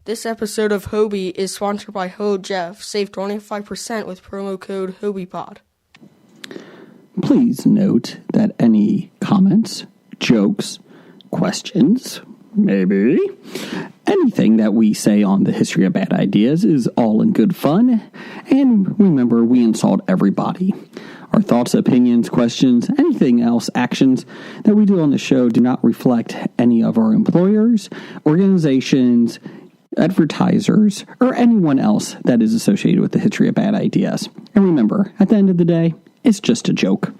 This episode of Hobie is sponsored by Ho Jeff. Save 25% with promo code HobiePod. Please note that any comments, jokes, questions, maybe anything that we say on the History of Bad Ideas is all in good fun. And remember, we insult everybody. Our thoughts, opinions, questions, anything else, actions that we do on the show do not reflect any of our employers, organizations, advertisers, or anyone else that is associated with the History of Bad Ideas. And remember, at the end of the day, it's just a joke.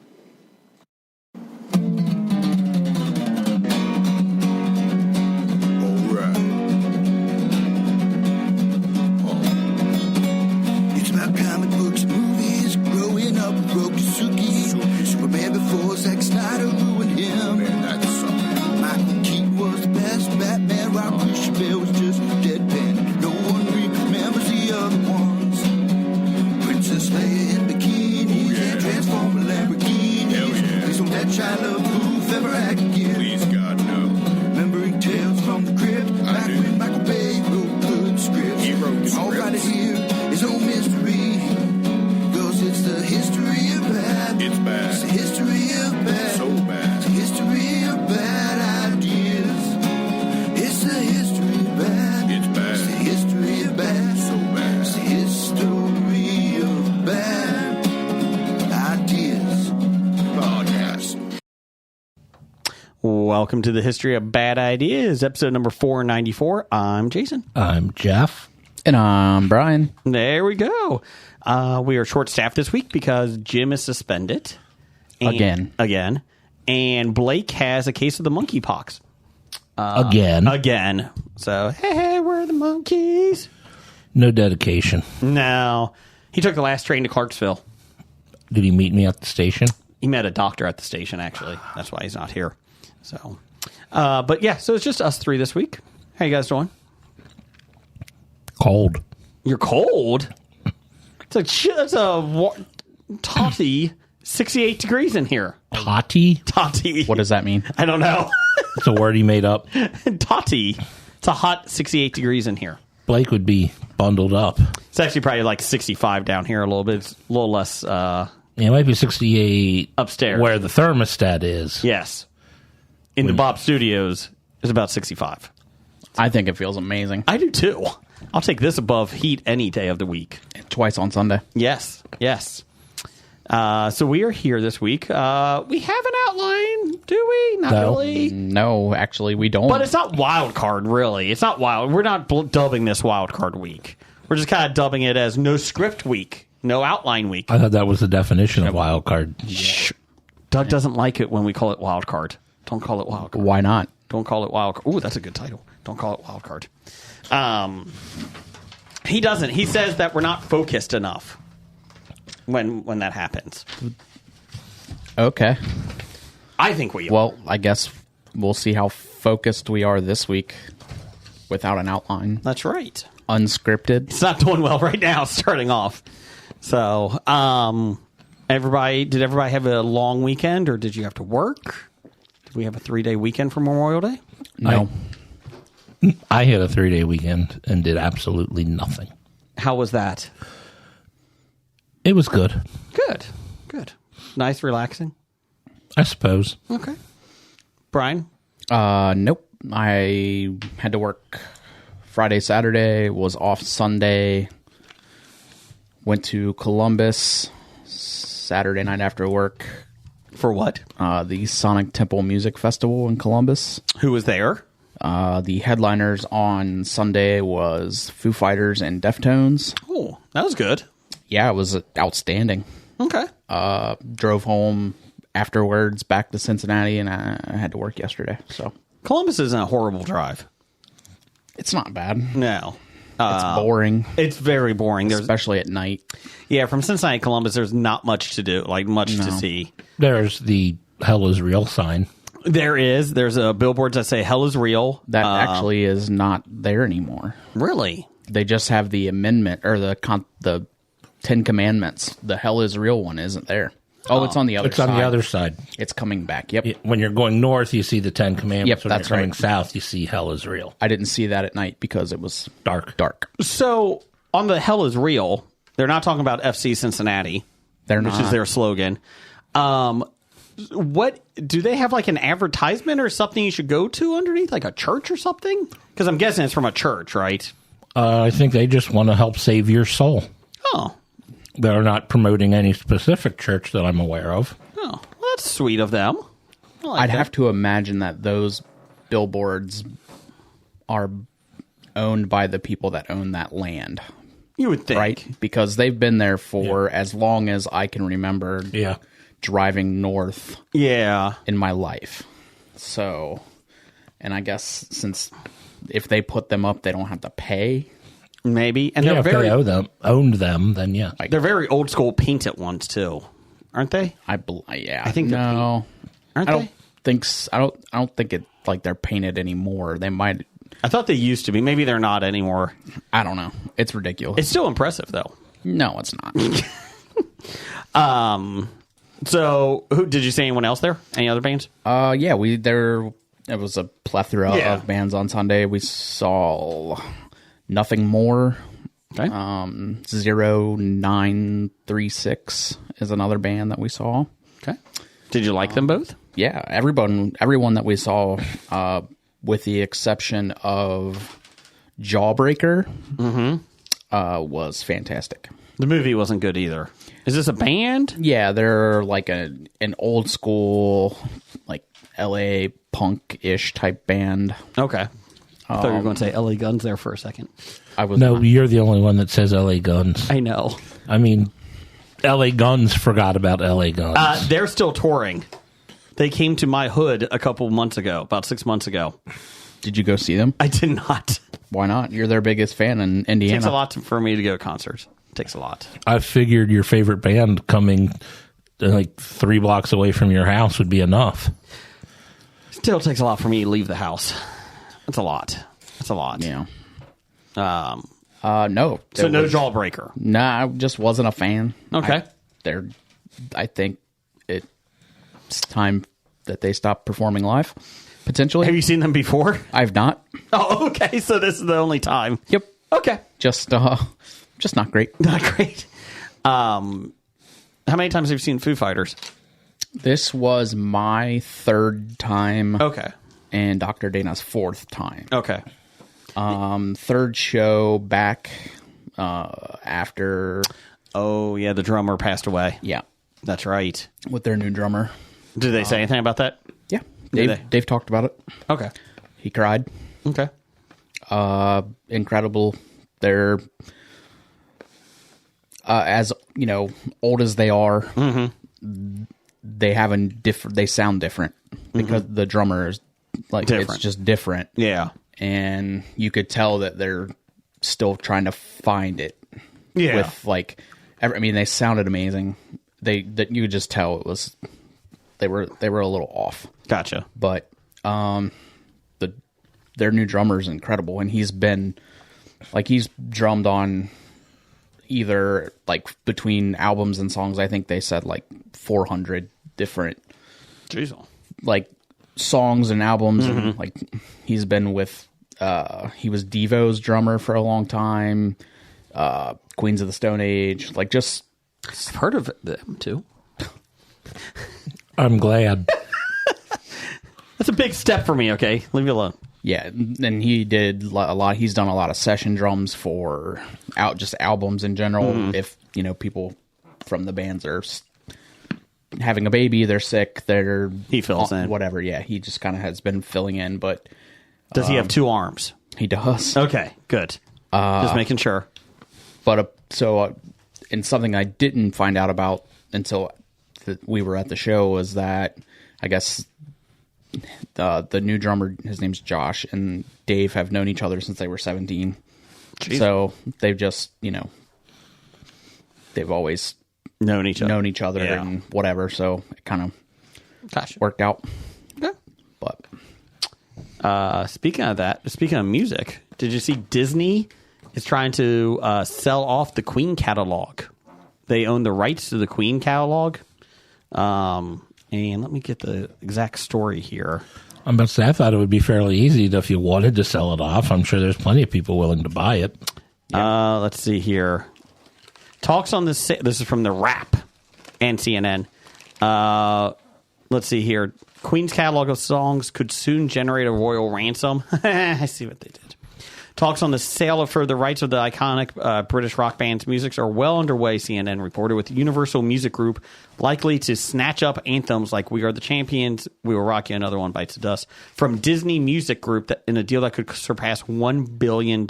It's about comic books, movies, growing up with Rokusuki. Superman before Zack Snyder ruined him. Michael Keaton was the best Batman, while Christian Bale was just deadpan. No one remembers the other ones. Princess Leia in bikinis and Transformer Lamborghinis. Please don't let Shia LaBeouf ever act again. Please, God, no. Remembering Tales from the Crypt, back when Michael Bay wrote good scripts. He wrote good All right scripts. here is no mystery, 'cause it's the history of bad. It's bad. It's the history of bad. So bad. It's the history of bad ideas. It's the history of bad. It's bad. It's the history of bad. So bad. It's the history of bad ideas. Podcast. Welcome to the History of Bad Ideas, episode number 494. I'm Jason. I'm Jeff. And I'm Brian. There we go. We are short-staffed this week because Jim is suspended. Again. And Blake has a case of the monkeypox. Again. So, hey, we're the monkeys. No dedication. No. He took the last train to Clarksville. Did he meet me at the station? He met a doctor at the station, actually. That's why he's not here. So, but yeah, so it's just us three this week. How you guys doing? Cold. You're cold? It's a totty 68 degrees in here. Totty? Totty. What does that mean? I don't know. It's a word he made up. Totty. It's a hot 68 degrees in here. Blake would be bundled up. It's actually probably like 65 down here a little bit. It's a little less Yeah, it might be 68 upstairs. where the thermostat is. Yes. In the Bob Studios, it's about 65. I think it feels amazing. I do too. I'll take this above heat any day of the week. Twice on Sunday. Yes. So we are here this week. We have an outline, do we? Not No. really. No, actually, we don't. But it's not wild card, really. It's not wild. We're not dubbing this wild card week. We're just kind of dubbing it as no script week, no outline week. I thought that was the definition of wild card. Shh. Doug doesn't like it when we call it wild card. Don't call it wild card. Why not? Don't call it wild card. Ooh, that's a good title. Don't call it wild card. He doesn't. He says that we're not focused enough when that happens. Okay. I think we are. Well, I guess we'll see how focused we are this week without an outline. That's right. Unscripted. It's not doing well right now, starting off. So, did everybody have a long weekend, or did you have to work? Did we have a 3-day weekend for Memorial Day? No. I had a 3-day weekend and did absolutely nothing. How was that? It was good, Good. Nice, relaxing. I suppose. Okay. Brian? Nope. I had to work Friday, Saturday, was off Sunday, went to Columbus Saturday night after work. For what? The Sonic Temple Music Festival in Columbus. Who was there? The headliners on Sunday was Foo Fighters and Deftones. Oh, that was good. Yeah, it was outstanding. Okay. Drove home afterwards back to Cincinnati, and I had to work yesterday. So Columbus isn't a horrible drive. it's not bad. No. It's boring, It's very boring. especially at night. Yeah, from Cincinnati to Columbus, there's not much to do, to see. There's the Hell is Real sign. There's a billboards that say hell is real. That actually is not there anymore. Really? They just have the amendment or the 10 Commandments. The hell is real one isn't there. Oh, it's on the other It's side. on the other side. It's coming back. Yep. When you're going north, you see the Ten Commandments. Yep, when that's you're coming right. south, you see Hell is Real. I didn't see that at night because it was Dark. So on the Hell is Real, they're not talking about FC Cincinnati, They're which not. is their slogan. What do they have, like an advertisement or something you should go to underneath, like a church or something? Because I'm guessing it's from a church, right? I think they just want to help save your soul. Oh, They're not promoting any specific church that I'm aware of. well, that's sweet of them. I like I'd that. have to imagine that those billboards are owned by the people that own that land, You would think, right? Because they've been there for as long as I can remember Yeah. driving north Yeah, in my life. So, and I guess since if they put them up, they don't have to pay. maybe. And Yeah, they're if very they owned them, then yeah. they're very old school painted ones too, aren't they? Yeah, I think they're no, Aren't I they? don't think. I don't think it like they're painted anymore. They might. I thought they used to be. Maybe they're not anymore. I don't know. It's ridiculous. It's still impressive though. No, it's not. So, who did you see anyone else there? Any other bands? Yeah, it was a plethora Yeah. of bands on Sunday. We saw Nothing More. Okay. 0936 is another band that we saw. Okay. Did you like them both? Yeah, everyone that we saw, with the exception of Jawbreaker, was fantastic. The movie wasn't good either. Is this a band? Yeah, they're like an old school, like LA punk-ish type band. Okay. I thought you were going to say LA Guns there for a second. I was No, not- you're the only one that says LA Guns. I know. I mean, LA Guns forgot about LA Guns. They're still touring. They came to my hood a couple months ago, about 6 months ago. Did you go see them? I did not. Why not? You're their biggest fan in Indiana. It takes a lot for me to go to concerts. It takes a lot. I figured your favorite band coming like 3 blocks away from your house would be enough. Still takes a lot for me to leave the house. That's a lot. That's a lot. Yeah. Um, No. so there no was- Jawbreaker. Nah, I just wasn't a fan. Okay. I think it's time that they stop performing live. Potentially. Have you seen them before? I've not. Oh, okay. So this is the only time. Yep. Okay. Just not great. Not great. How many times have you seen Foo Fighters? This was my 3rd time. Okay. And Dr. Dana's 4th time. Okay. 3rd show back after. Oh, yeah. The drummer passed away. Yeah. That's right. With their new drummer. Did they say anything about that? Yeah. Did they? Dave talked about it. Okay. He cried. Okay. Incredible. They're as old as they are. They have they sound different because the drummer is like Different. it's just different. Yeah. And you could tell that they're still trying to find it. Yeah. With like, they sounded amazing. That you could just tell it was they were a little off. Gotcha. But their new drummer is incredible, and he's drummed on either like between albums and songs. I think they said like 400 different Jeez. like songs and albums, and like he's been with he was Devo's drummer for a long time, Queens of the Stone Age, like just I've heard of them too. I'm glad. That's a big step for me. Okay, leave me alone. yeah. And he did a lot. He's done a lot of session drums for just albums in general. If people from the bands are having a baby, they're sick, He fills in. whatever. Yeah, he just kind of has been filling in, but Does he have 2 arms? he does. Okay, good. Just making sure. But and something I didn't find out about until we were at the show was that I guess the new drummer, his name's Josh, and Dave have known each other since they were 17. Jeez. So they've just they've always Known each other. Yeah. and whatever. So it kind of Gotcha. worked out. Okay. But Speaking of music, did you see Disney is trying to sell off the Queen catalog? They own the rights to the Queen catalog, And let me get the exact story here. I'm about to say, I thought it would be fairly easy if you wanted to sell it off. I'm sure there's plenty of people willing to buy it. Let's see here. Talks on this. This is from the Wrap and CNN. Let's see here. Queen's catalog of songs could soon generate a royal ransom. I see what they did. Talks on the sale of further rights of the iconic British rock band's music are well underway, CNN reported, with Universal Music Group likely to snatch up anthems like We Are the Champions, We Will Rock You, Another One Bites the Dust from Disney Music Group in a deal that could surpass $1 billion.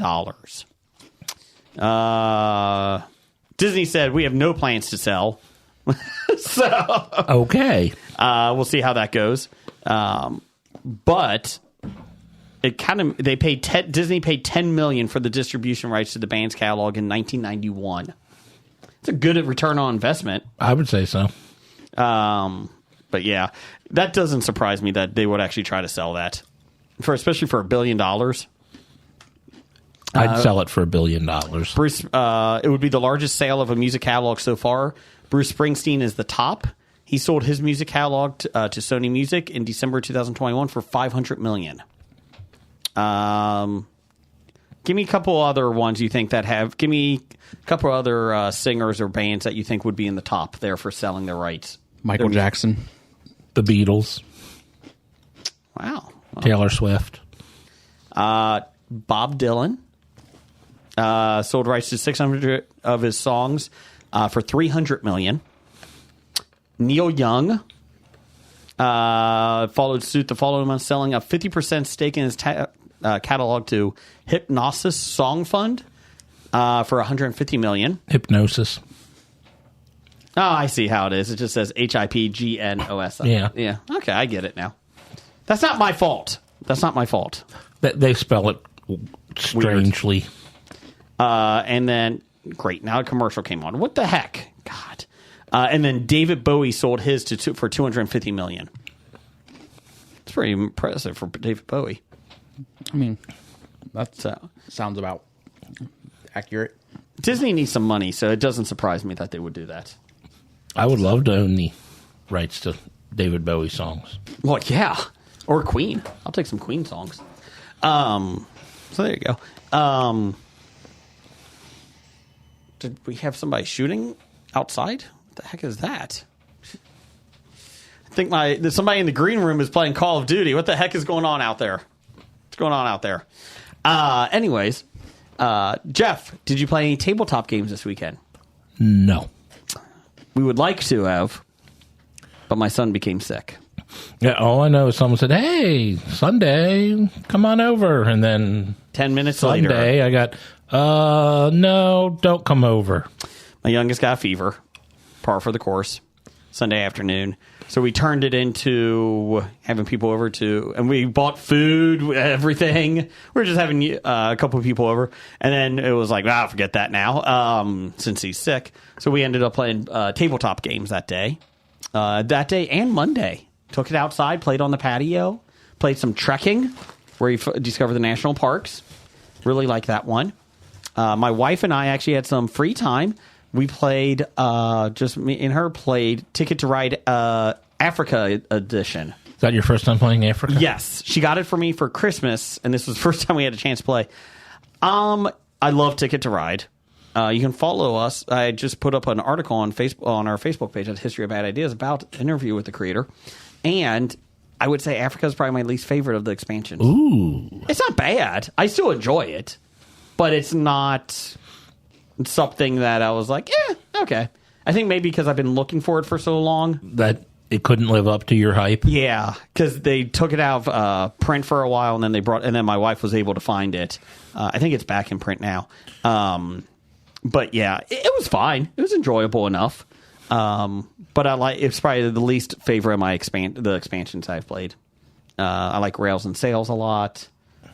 Disney said, we have no plans to sell. Okay. We'll see how that goes. But it Disney paid $10 million for the distribution rights to the band's catalog in 1991. It's a good return on investment. I would say so. But yeah, that doesn't surprise me that they would actually try to sell that, especially for $1 billion. I'd sell it for $1 billion. Bruce, it would be the largest sale of a music catalog so far. Bruce Springsteen is the top. He sold his music catalog to Sony Music in December 2021 for $500 million. Give me a couple other ones you think that have. Give me a couple other singers or bands that you think would be in the top there for selling their rights. Michael Jackson. The Beatles. Wow. Taylor Swift. Bob Dylan sold rights to 600 of his songs for $300 million. Neil Young followed suit the following month, selling a 50% stake in his catalog to Hipgnosis Song Fund for $150 million. Hypnosis. Oh, I see how it is. It just says HIPGNOS. Yeah. Okay, I get it now. That's not my fault. They spell it strangely. And then, great, now a commercial came on. What the heck? God. And then David Bowie sold his for $250 million. It's pretty impressive for David Bowie. I mean, that sounds about accurate. Disney needs some money, so it doesn't surprise me that they would do that. I would love to own the rights to David Bowie songs. Well, yeah. Or Queen. I'll take some Queen songs. So there you go. Did we have somebody shooting outside? What the heck is that? I think somebody in the green room is playing Call of Duty. What the heck is going on out there? What's going on out there? Anyways, Jeff, did you play any tabletop games this weekend? No. We would like to have, but my son became sick. Yeah, all I know is someone said, hey, Sunday, come on over. And then 10 minutes Sunday, later, I got, no, don't come over. My youngest got a fever, par for the course, Sunday afternoon. So we turned it into having people over and we bought food, everything. We were just having a couple of people over. And then it was like, forget that now, since he's sick. So we ended up playing tabletop games that day and Monday. Took it outside, played on the patio, played some trekking, where you discover the national parks. Really like that one. My wife and I actually had some free time. We played, just me and her played Ticket to Ride Africa edition. Is that your first time playing Africa? Yes. She got it for me for Christmas, and this was the first time we had a chance to play. I love Ticket to Ride. You can follow us. I just put up an article on our Facebook page at History of Bad Ideas about an interview with the creator. And I would say Africa is probably my least favorite of the expansions. Ooh. It's not bad. I still enjoy it. But it's not something that I was like, okay. I think maybe because I've been looking for it for so long. That it couldn't live up to your hype? Yeah, because they took it out of print for a while, and then my wife was able to find it. I think it's back in print now. But yeah, it was fine. It was enjoyable enough. But it's probably the least favorite of the expansions I've played. I like Rails and Sails a lot.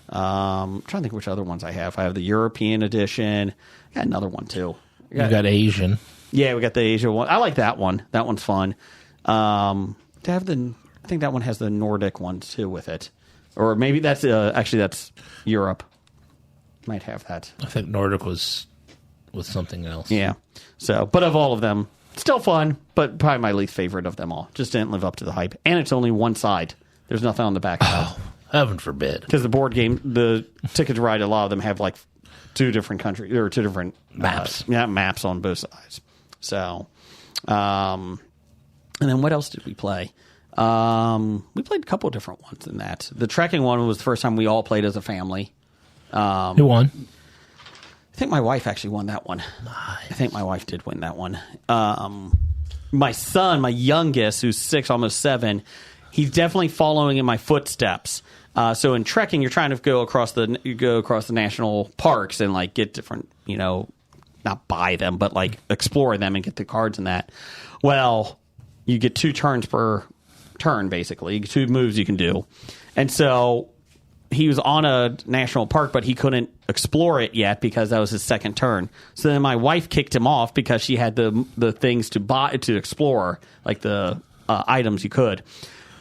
I'm trying to think which other ones I have. I have the European edition. I got another one too. You got Asian. Yeah, we got the Asia one. I like that one. That one's fun. I think that one has the Nordic ones too with it. Or maybe that's Europe. Might have that. I think Nordic was something else. Yeah. So, but of all of them, Still fun, but probably my least favorite of them all. Just didn't live up to the hype. And it's only one side. There's nothing on the back side. Heaven forbid. Because the board game, the Ticket to Ride, a lot of them have like two different countries or two different maps. Maps on both sides. So, and then what else did we play? We played a couple of different ones in that. The trekking one was the first time we all played as a family. Who won? I think my wife actually won that one. Nice. I think my wife did win that one. My son, my youngest, who's 6, almost 7, he's definitely following in my footsteps. So in trekking, you're trying to go across the national parks and like get different, not buy them, but like explore them and get the cards and that. Well, you get 2 turns per turn, basically, 2 moves you can do, and so he was on a national park, but he couldn't explore it yet because that was his second turn. So then my wife kicked him off because she had the things to buy to explore, like the items you could.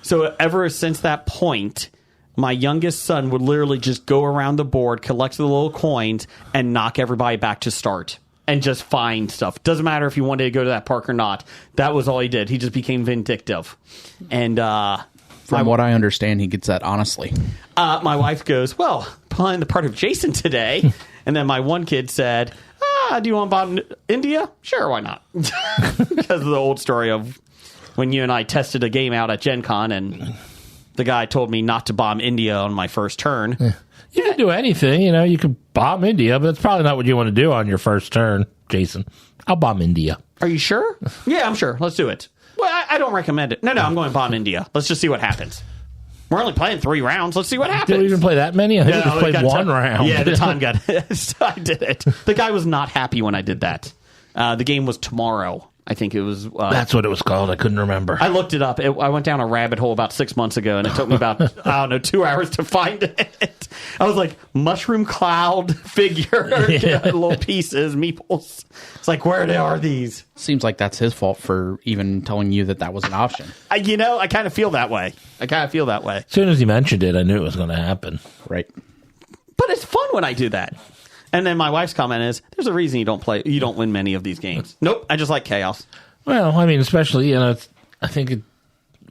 So ever since that point, my youngest son would literally just go around the board, collect the little coins, and knock everybody back to start and just find stuff. Doesn't matter if he wanted to go to that park or not. That was all he did. He just became vindictive. And from what I understand, he gets that honestly. My wife goes, well, playing the part of Jason today. And then my one kid said, do you want to bomb India? Sure, why not? Because of the old story of when you and I tested a game out at Gen Con and the guy told me not to bomb India on my first turn. You can do anything, you can bomb India, but that's probably not what you want to do on your first turn, Jason. I'll bomb India. Are you sure? Yeah, I'm sure. Let's do it. Well, I don't recommend it. No, I'm going to bomb India. Let's just see what happens. We're only playing 3 rounds. Let's see what happens. Did we even play that many? I think we just played 1 round. Yeah, the time got so I did it. The guy was not happy when I did that. The game was tomorrow. I think it was... That's what it was called. I couldn't remember. I looked it up. I went down a rabbit hole about 6 months ago, and it took me about, 2 hours to find it. I was like, mushroom cloud figure, little pieces, meeples. It's like, where are these? Seems like that's his fault for even telling you that was an option. I kind of feel that way. As soon as he mentioned it, I knew it was going to happen. Right. But it's fun when I do that. And then my wife's comment is, there's a reason you don't win many of these games. Nope, I just like chaos. Well, I mean, especially, I think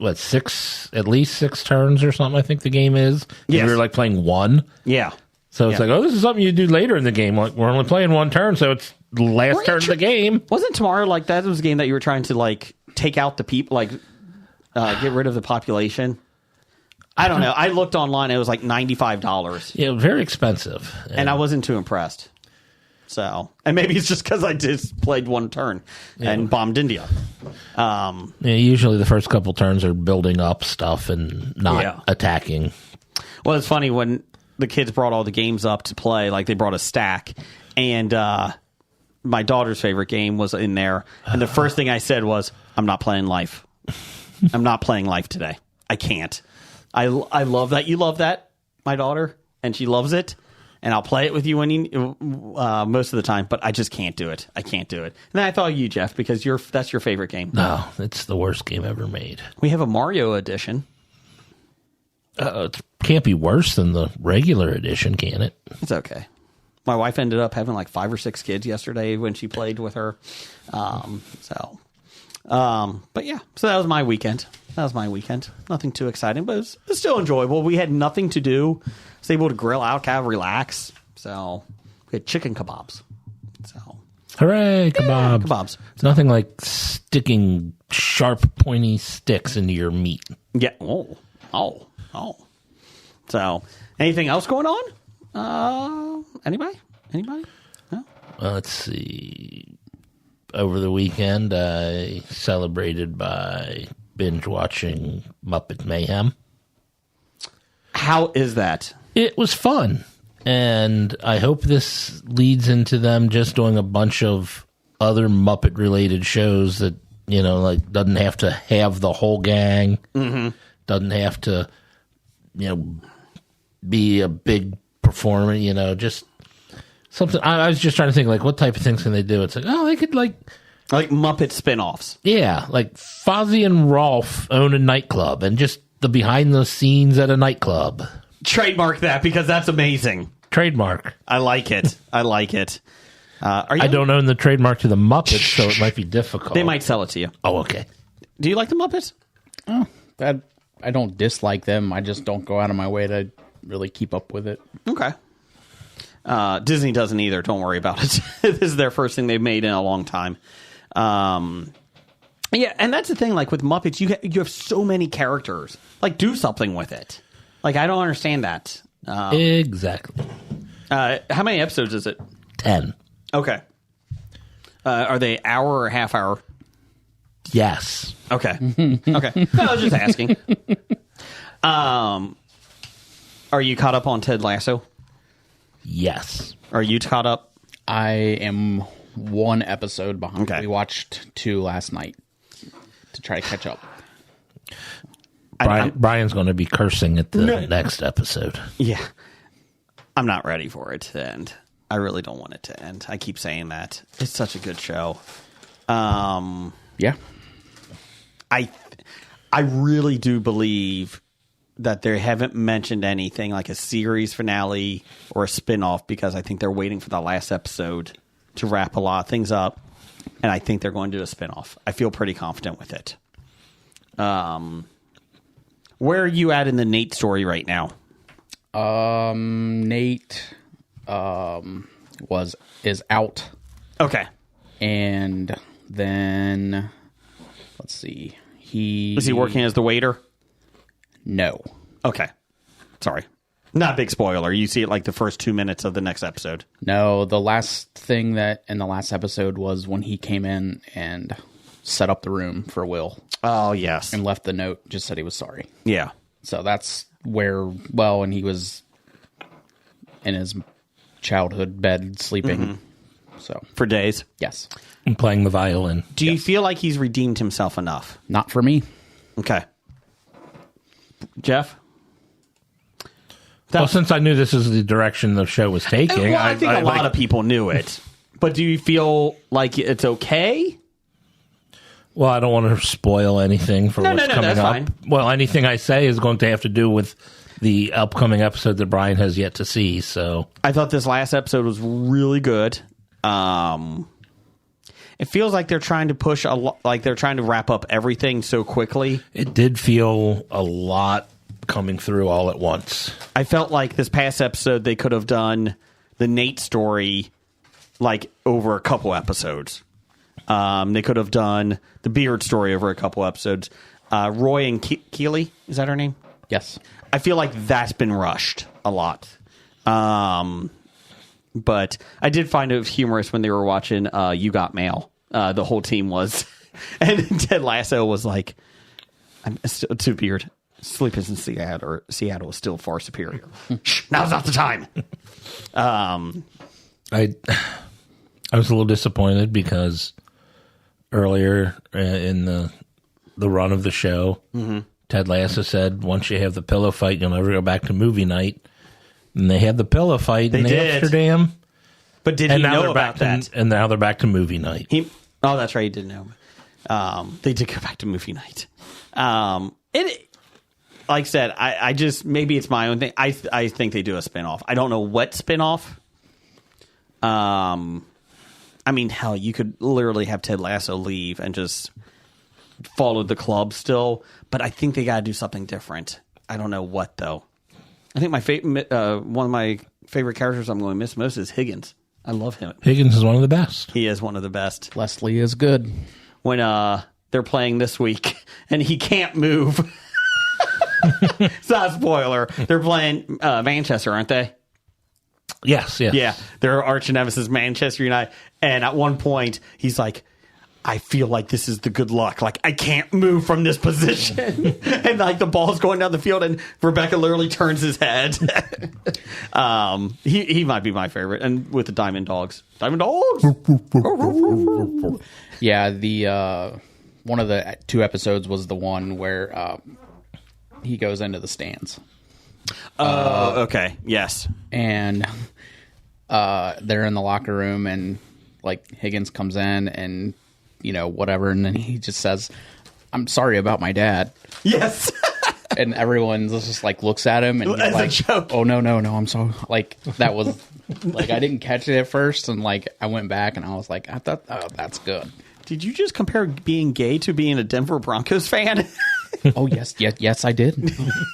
at least 6 turns or something, I think the game is. Yes. We were like playing 1. Yeah. So it's like, this is something you do later in the game. Like, we're only playing 1 turn, so it's the last turn of the game. Wasn't tomorrow like that was a game that you were trying to like take out the people, like get rid of the population? I don't know. I looked online. It was like $95. Yeah, very expensive. And I wasn't too impressed. So, and maybe it's just because I just played 1 turn and bombed India. Usually the first couple turns are building up stuff and not attacking. Well, it's funny when the kids brought all the games up to play, like they brought a stack, and my daughter's favorite game was in there. And the first thing I said was, I'm not playing Life. I'm not playing Life today. I can't. I love that. You love that, my daughter, and she loves it. And I'll play it with you most of the time, but I just can't do it. I can't do it. And then I thought of you, Jeff, because that's your favorite game. No, it's the worst game ever made. We have a Mario edition. It can't be worse than the regular edition, can it? It's okay. My wife ended up having like 5 or 6 kids yesterday when she played with her. But yeah, so that was my weekend. Nothing too exciting, but it was still enjoyable. We had nothing to do. I was able to grill out, kind of relax. So we had chicken kebabs. So hooray, kebabs. Yeah, kebabs. It's nothing like sticking sharp, pointy sticks into your meat. Yeah. Oh. So anything else going on? Anybody? No? Let's see. Over the weekend, I celebrated by binge watching Muppet Mayhem. How is that? It was fun. And I hope this leads into them just doing a bunch of other Muppet related shows that, like doesn't have to have the whole gang. Mm-hmm. Doesn't have to, be a big performer, just something. I was just trying to think, like, what type of things can they do? It's like, they could, like Muppet spinoffs. Yeah, like Fozzie and Rolf own a nightclub and just the behind the scenes at a nightclub. Trademark that because that's amazing. Trademark. I like it. Are you, I don't own the trademark to the Muppets, so it might be difficult. They might sell it to you. Oh, okay. Do you like the Muppets? I don't dislike them. I just don't go out of my way to really keep up with it. Okay. Disney doesn't either. Don't worry about it. This is their first thing they've made in a long time. Yeah, and that's the thing. Like with Muppets, you have so many characters. Like, do something with it. Like, I don't understand that. Exactly. How many episodes is it? 10. Okay. Are they hour or half hour? Yes. Okay. Okay. No, I was just asking. Are you caught up on Ted Lasso? Yes. Are you caught up? I am one episode behind. Okay. We watched 2 last night to try to catch up. Brian's going to be cursing at the next episode. Yeah. I'm not ready for it to end. I really don't want it to end. I keep saying that. It's such a good show. Yeah. I really do believe that they haven't mentioned anything like a series finale or a spinoff because I think they're waiting for the last episode to wrap a lot of things up, and I think they're going to do a spinoff. I feel pretty confident with it. Where are you at in the Nate story right now? Nate is out, Okay. and then let's see. Is he working as the waiter? No. Okay. Sorry. Not a big spoiler. You see it like the first 2 minutes of the next episode. No, the last thing that in the last episode was when he came in and set up the room for Will Oh, yes. and left the note, just said he was sorry. Yeah. So that's where, and he was in his childhood bed sleeping. So, For days. yes. And playing the violin. Do you feel like he's redeemed himself enough? Not for me. Okay. Jeff? Well, since I knew this is the direction the show was taking, Well, I think a lot of people knew it. But do you feel like it's okay? Well, I don't want to spoil anything for what's coming that's up. fine. Well, anything I say is going to have to do with the upcoming episode that Brian has yet to see. So I thought this last episode was really good. It feels like they're trying to push a lot, like they're trying to wrap up everything so quickly. it did feel a lot coming through all at once. I felt like this past episode they could have done the Nate story like over a couple episodes. They could have done the Beard story over a couple episodes. Roy and Keeley, is that her name? Yes. I feel like that's been rushed a lot. But I did find it humorous when they were watching You Got Mail. The whole team was. And Ted Lasso was like, I'm still too Beard. Sleep in Seattle is still far superior. Shh, now's not the time. I was a little disappointed because earlier in the run of the show, Ted Lasso said, once you have the pillow fight, you'll never go back to movie night. And they had the pillow fight in They did. Amsterdam. But did he know about that? And now they're back to movie night. Oh, that's right. He didn't know. They did go back to movie night. Like I said, I just, maybe it's my own thing. I think they do a spinoff. I don't know what spinoff. I mean, hell, you could literally have Ted Lasso leave and just follow the club still. But I think they got to do something different. I don't know what, though. I think one of my favorite characters I'm going to miss most is Higgins. I love him. Higgins is one of the best. He is one of the best. Leslie is good. When they're playing this week and he can't move. It's not a spoiler. They're playing Manchester, aren't they? Yes. Yeah. They're arch nemesis Manchester United. And at one point, he's like, I feel like this is the good luck. Like, I can't move from this position. And, like, the ball's going down the field, and Rebecca literally turns his head. He might be my favorite. And with the Diamond Dogs. Diamond Dogs! Yeah, the one of the 2 episodes was the one where he goes into the stands. Okay. Yes. And they're in the locker room, and, like, Higgins comes in and, whatever, and then he just says, I'm sorry about my dad. Yes. and everyone just like looks at him and he's As a like, joke. "Oh no, I'm so like that was like I didn't catch it at first, and like I went back and I was like, I thought, oh, that's good. Did you just compare being gay to being a Denver Broncos fan? Oh yes, I did.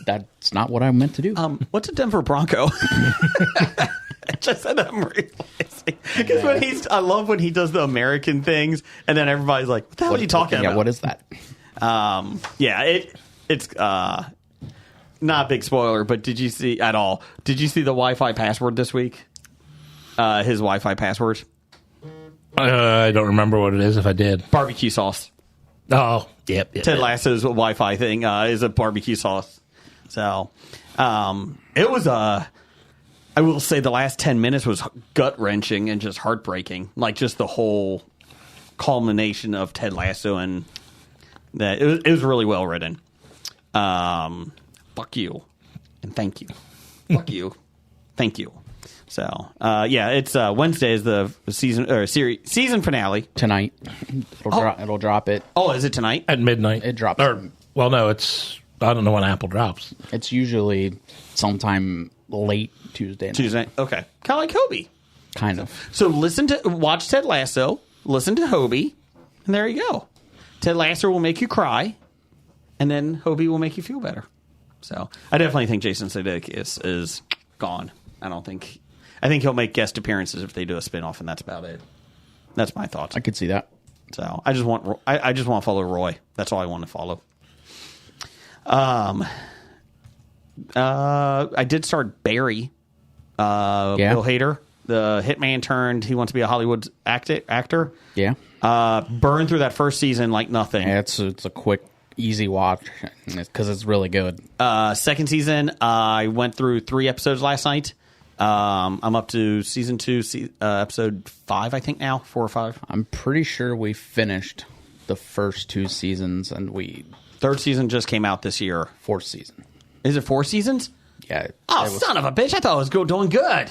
That's not what I meant to do. What's a Denver Bronco? I just said that I'm realizing. Because I love when he does the American things, and then everybody's like, what the hell are you talking about? Yeah, what is that? It's not a big spoiler, but did you see the Wi-Fi password this week? His Wi-Fi password? I don't remember what it is if I did. Barbecue sauce. Oh, yep. Ted Lasso's Wi-Fi thing is a barbecue sauce. So it was I will say the last 10 minutes was gut-wrenching and just heartbreaking. Like just the whole culmination of Ted Lasso, and that it was really well written. Fuck you and thank you. Fuck you. Thank you. So it's Wednesday is the season finale Tonight, it'll drop it. Oh, is it tonight At midnight. It drops. Well, no, I don't know when Apple drops. It's usually sometime late Tuesday night. Tuesday? Okay, kind of like Hobie. Kind of. So watch Ted Lasso, listen to Hobie, and there you go. Ted Lasso will make you cry, and then Hobie will make you feel better. So I definitely think Jason Sudeikis is gone. I think he'll make guest appearances if they do a spinoff, and that's about it. That's my thoughts. I could see that. So I just want to follow Roy. That's all I want to follow. I did start Barry. Bill Hader, the hitman turned. He wants to be a Hollywood actor. Yeah. Burned through that first season like nothing. Yeah, it's a quick, easy watch because it's really good. Second season, I went through 3 episodes last night. I'm up to season 2, episode 5, I think now, 4 or 5. I'm pretty sure we finished the first 2 seasons, and Third season just came out this year. 4th season. Is it 4 seasons? Yeah. Oh, son of a bitch! I thought I was doing good.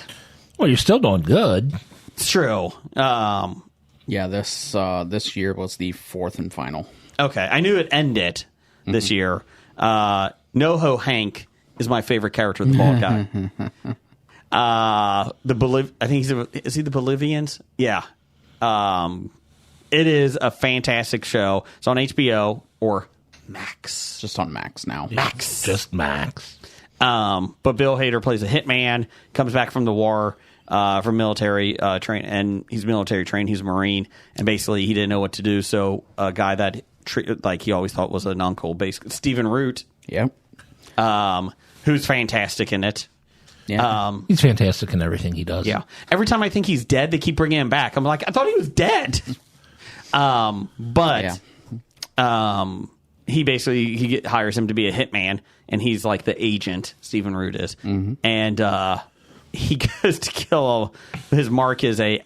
Well, you're still doing good. It's true. Yeah, this year was the 4th and final. Okay, I knew it ended this year. NoHo Hank is my favorite character, the bald guy. I think is he the Bolivians? Yeah. It is a fantastic show. It's on HBO or Max. Just on Max now. Max. Just Max. But Bill Hader plays a hitman, comes back from the war, from military train, and he's military trained. He's a Marine, and basically he didn't know what to do. So a guy that he always thought was an uncle, basically Stephen Root, Yep. who's fantastic in it. Yeah. He's fantastic in everything he does. Yeah. Every time I think he's dead, they keep bringing him back. I'm like, I thought he was dead. He basically hires him to be a hitman, and he's like the agent. Stephen Root is, and he goes to kill. His mark is a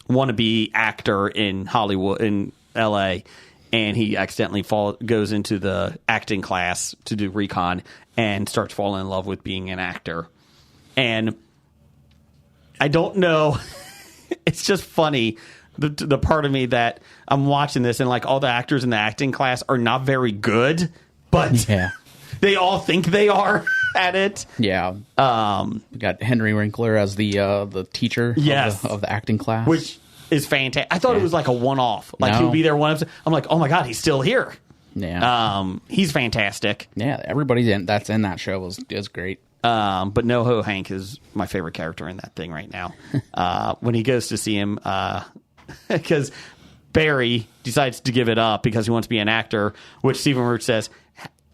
wannabe actor in Hollywood, in L.A., and he accidentally goes into the acting class to do recon and starts falling in love with being an actor. And I don't know. It's just funny. The part of me that I'm watching this and like all the actors in the acting class are not very good, but Yeah. they all think they are at it. Yeah. We got Henry Winkler as the teacher Yes. of the acting class. Which is fantastic. I thought it was like a one-off. Like No. he would be there one episode. I'm like, oh my God, he's still here. Yeah. He's fantastic. Yeah, everybody that's in that show is great. But NoHo Hank is my favorite character in that thing right now. When he goes to see him, because Barry decides to give it up because he wants to be an actor, which Stephen Root says,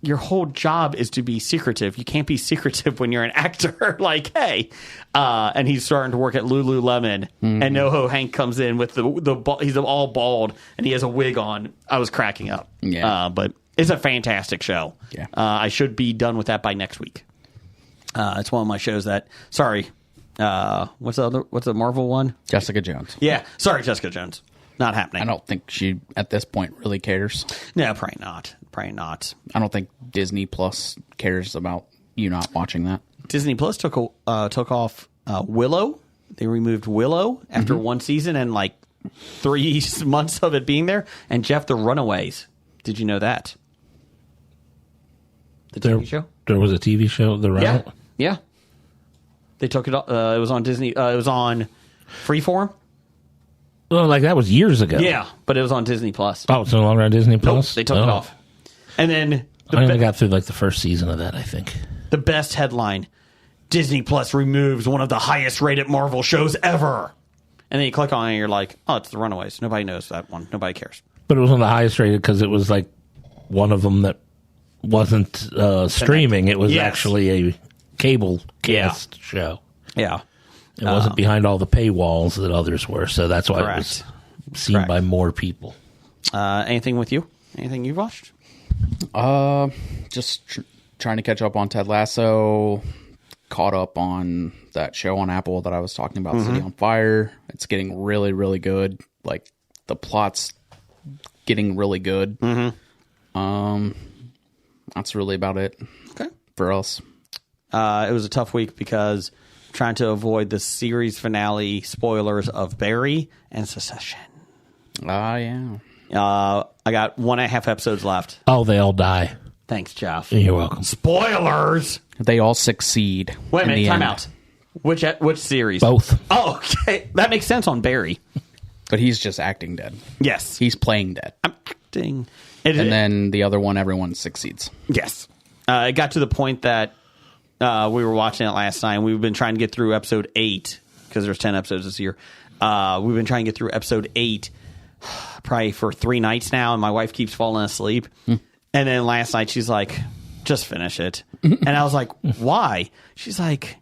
your whole job is to be secretive. You can't be secretive when you're an actor. Like, hey. And he's starting to work at Lululemon, and NoHo Hank comes in with he's all bald, and he has a wig on. I was cracking up. Yeah. But it's a fantastic show. Yeah. I should be done with that by next week. It's one of my shows that, what's the Marvel one? Jessica Jones. Yeah. Sorry, Jessica Jones. Not happening. I don't think she, at this point, really cares. No, probably not. Probably not. I don't think Disney Plus cares about you not watching that. Disney Plus took off Willow. They removed Willow after one season and like 3 months of it being there. And Jeff the Runaways. Did you know that? The TV show. There was a TV show, The Route? Yeah. They took it. It was on Disney. It was on Freeform. Well, like that was years ago. Yeah, but it was on Disney Plus. Oh, it's no longer on Disney Plus? Nope, they took it off. And then I only got through like the first season of that, I think. the best headline: Disney Plus removes one of the highest rated Marvel shows ever. And then you click on it and you're like, oh, it's The Runaways. Nobody knows that one. Nobody cares. But it was one of the highest rated because it was like one of them that wasn't streaming. It was actually a cable cast show. Yeah. It wasn't behind all the paywalls that others were, so that's why it was seen by more people. Anything with you? Anything you've watched? Just trying to catch up on Ted Lasso. Caught up on that show on Apple that I was talking about, City on Fire. It's getting really, really good. Like, the plot's getting really good. That's really about it. Okay. For us. It was a tough week because trying to avoid the series finale spoilers of Barry and Succession. Yeah. I got 1.5 episodes left. Oh, they all die. Thanks, Jeff. You're welcome. Spoilers! They all succeed. Wait a minute, time end. out. Which series? Both. Oh, okay. That makes sense on Barry. But he's just acting dead. Yes. He's playing dead. I'm acting. And then the other one, everyone succeeds. Yes. It got to the point that we were watching it last night, and we've been trying to get through episode 8, because there's 10 episodes this year. We've been trying to get through episode 8 probably for 3 nights now, and my wife keeps falling asleep. And then last night, she's like, just finish it. And I was like, why? She's like,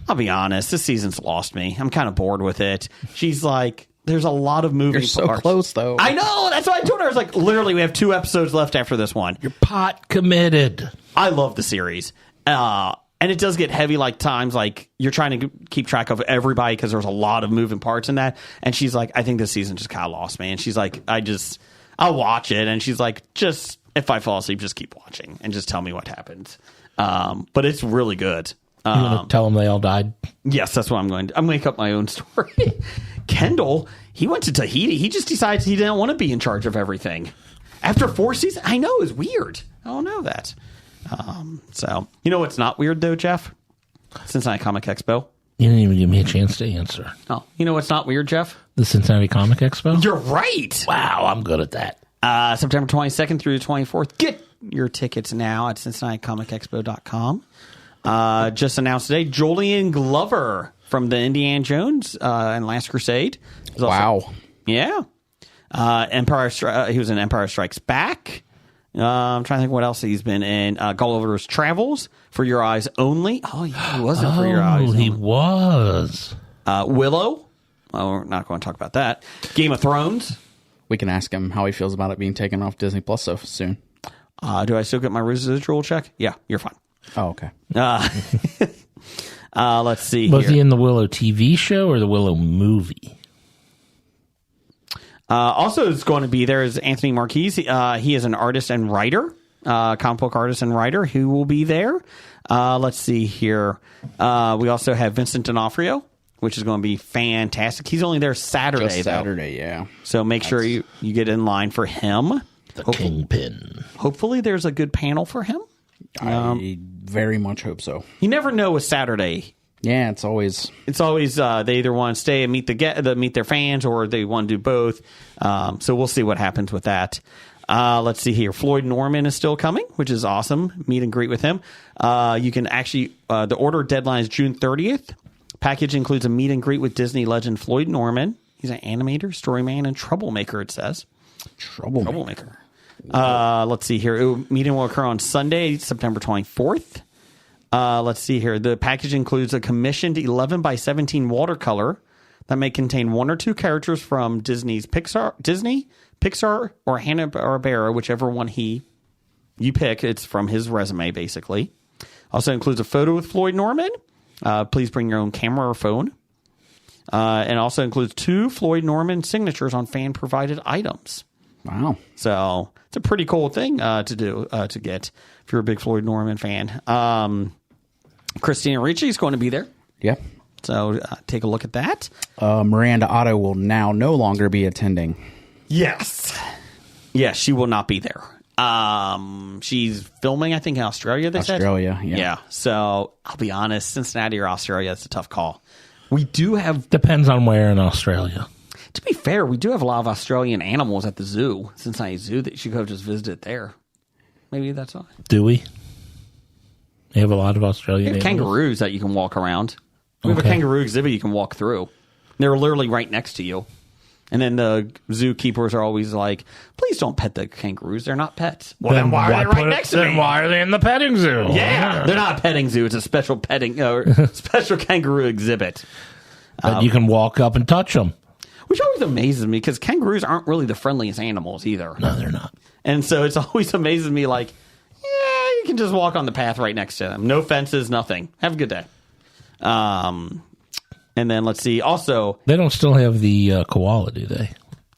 I'll be honest, this season's lost me. I'm kind of bored with it. She's like, there's a lot of moving You're so parts. close, though. I know. That's what I told her. I was like, literally, we have 2 episodes left after this one. You're pot committed. I love the series. And it does get heavy like times, like you're trying to keep track of everybody because there's a lot of moving parts in that. And she's like, I think this season just kind of lost me. And she's like, I'll watch it. And she's like, just if I fall asleep, just keep watching and just tell me what happens. But it's really good. You want to tell them they all died? Yes, that's what I'm going to. I'm make up my own story. Kendall, he went to Tahiti. He just decides he didn't want to be in charge of everything. After 4 seasons, I know, it's weird. I don't know that. So, you know what's not weird, though, Jeff? Cincinnati Comic Expo. You didn't even give me a chance to answer. Oh, you know what's not weird, Jeff? The Cincinnati Comic Expo? You're right. Wow, I'm good at that. September 22nd through the 24th. Get your tickets now at CincinnatiComicExpo.com. Just announced today, Julian Glover from the Indiana Jones and Last Crusade. Wow. Yeah. He was in Empire Strikes Back. I'm trying to think what else he's been in. Gulliver's Travels, For Your Eyes Only. Oh, yeah, he was in For Your Eyes Only. He was. Willow. Well, we're not going to talk about that. Game of Thrones. We can ask him how he feels about it being taken off Disney Plus so soon. Do I still get my residual check? Yeah, you're fine. Oh, okay. Let's see Was here. he in the Willow TV show or the Willow movie? Also, is going to be there is Anthony Marquise. He is an artist and writer, comic book artist and writer who will be there. Let's see here. We also have Vincent D'Onofrio, which is going to be fantastic. He's only there Saturday, Just Saturday, yeah. So make sure you get in line for him. The Kingpin. Hopefully, there's a good panel for him. I very much hope so. You never know with Saturday. Yeah, it's always they either want to stay and meet their fans, or they want to do both. So we'll see what happens with that. Let's see here. Floyd Norman is still coming, which is awesome. Meet and greet with him. You can actually the order deadline is June 30th. Package includes a meet and greet with Disney legend Floyd Norman. He's an animator, storyman, and troublemaker. It says troublemaker. Let's see here. Meeting will occur on Sunday, September 24th. Let's see here. The package includes a commissioned 11 by 17 watercolor that may contain 1 or 2 characters from Pixar, or Hanna-Barbera, whichever one you pick. It's from his resume, basically. Also includes a photo with Floyd Norman. Please bring your own camera or phone. And also includes 2 Floyd Norman signatures on fan-provided items. wow. So it's a pretty cool thing to do, to get if you're a big Floyd Norman fan. Christina Ricci is going to be there. Yeah. So take a look at that. Miranda Otto will now no longer be attending. Yes. Yes, she will not be there. She's filming, I think, in Australia, they said? Australia, yeah. Yeah. So I'll be honest, Cincinnati or Australia, that's a tough call. We do have, Depends on where in Australia. to be fair, we do have a lot of Australian animals at the zoo, Cincinnati Zoo, that you could have just visited there. Maybe that's why. Do we? You have a lot of Australian We have animals? kangaroos that you can walk around. We have a Okay. kangaroo exhibit you can walk through. They're literally right next to you. And then the zookeepers are always like, please don't pet the kangaroos. They're not pets. Well, then why are they right next to me? Why are they in the petting zoo? Yeah, they're not a petting zoo. It's a special special kangaroo exhibit. But you can walk up and touch them. Which always amazes me because kangaroos aren't really the friendliest animals either. No, they're not. And so it's always amazes me like, yeah, you can just walk on the path right next to them. No fences, nothing. Have a good day. And then let's see. Also, They don't still have the koala, do they?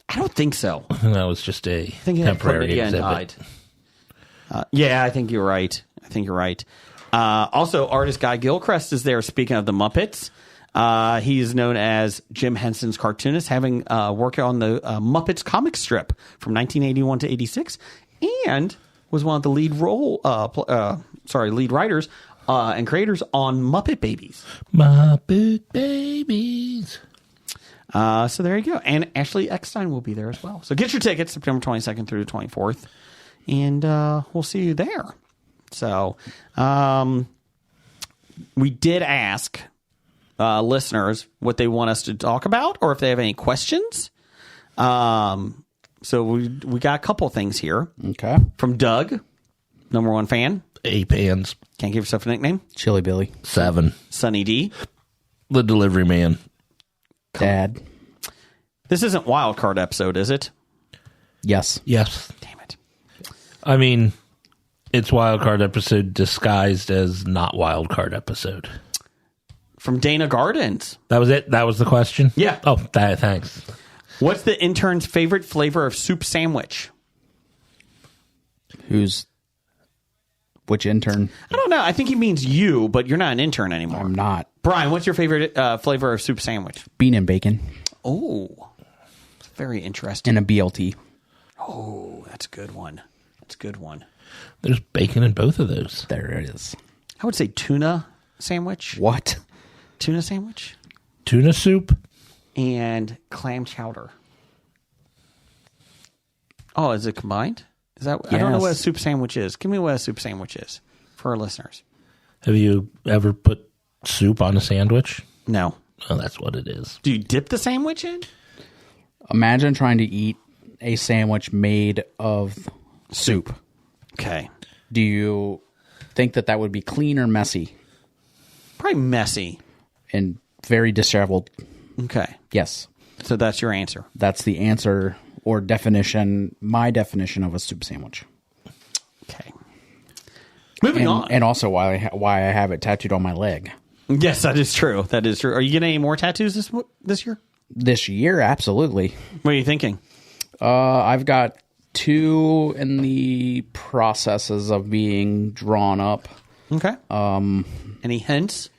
I don't think so. That was just a I think temporary chlamydia and exhibit. died. Yeah, I think you're right. Also, artist Guy Gilchrist is there. Speaking of the Muppets, he is known as Jim Henson's cartoonist, having worked on the Muppets comic strip from 1981 to 86, and was one of the lead writers and creators on Muppet Babies. Muppet Babies. So there you go. And Ashley Eckstein will be there as well. So get your tickets September 22nd through the 24th, and we'll see you there. So we did ask listeners what they want us to talk about or if they have any questions. So we got a couple things here. Okay. From Doug, number one fan. 8 pans. Can't give yourself a nickname. Chili Billy. 7. Sunny D. The delivery man. Dad. This isn't wild card episode, is it? Yes. Yes. Damn it. I mean, it's wild card episode disguised as not wild card episode. From Dana Gardens. That was it? That was the question? Yeah. Oh, thanks. What's the intern's favorite flavor of soup sandwich? Which intern? I don't know. I think he means you, but you're not an intern anymore. I'm not. Brian, what's your favorite flavor of soup sandwich? Bean and bacon Oh, it's very interesting. and a BLT. Oh, that's a good one. There's bacon in both of those. There it is. I would say tuna sandwich. What? Tuna sandwich Tuna soup? and clam chowder. Oh, is it combined? Is that? I don't know what a Yes. soup sandwich is. Give me what a soup sandwich is for our listeners. Have you ever put soup on a sandwich? No. Oh, that's what it is. Do you dip the sandwich in? Imagine trying to eat a sandwich made of soup. Okay. Do you think that would be clean or messy Probably messy. and very disheveled? Okay. Yes. So that's your answer. That's the answer or definition, my definition of a soup sandwich. Okay. Moving on. And also why I have it tattooed on my leg. Yes, that is true. That is true. Are you getting any more tattoos this year? This year, absolutely. What are you thinking? I've got 2 in the processes of being drawn up. Okay. Any hints?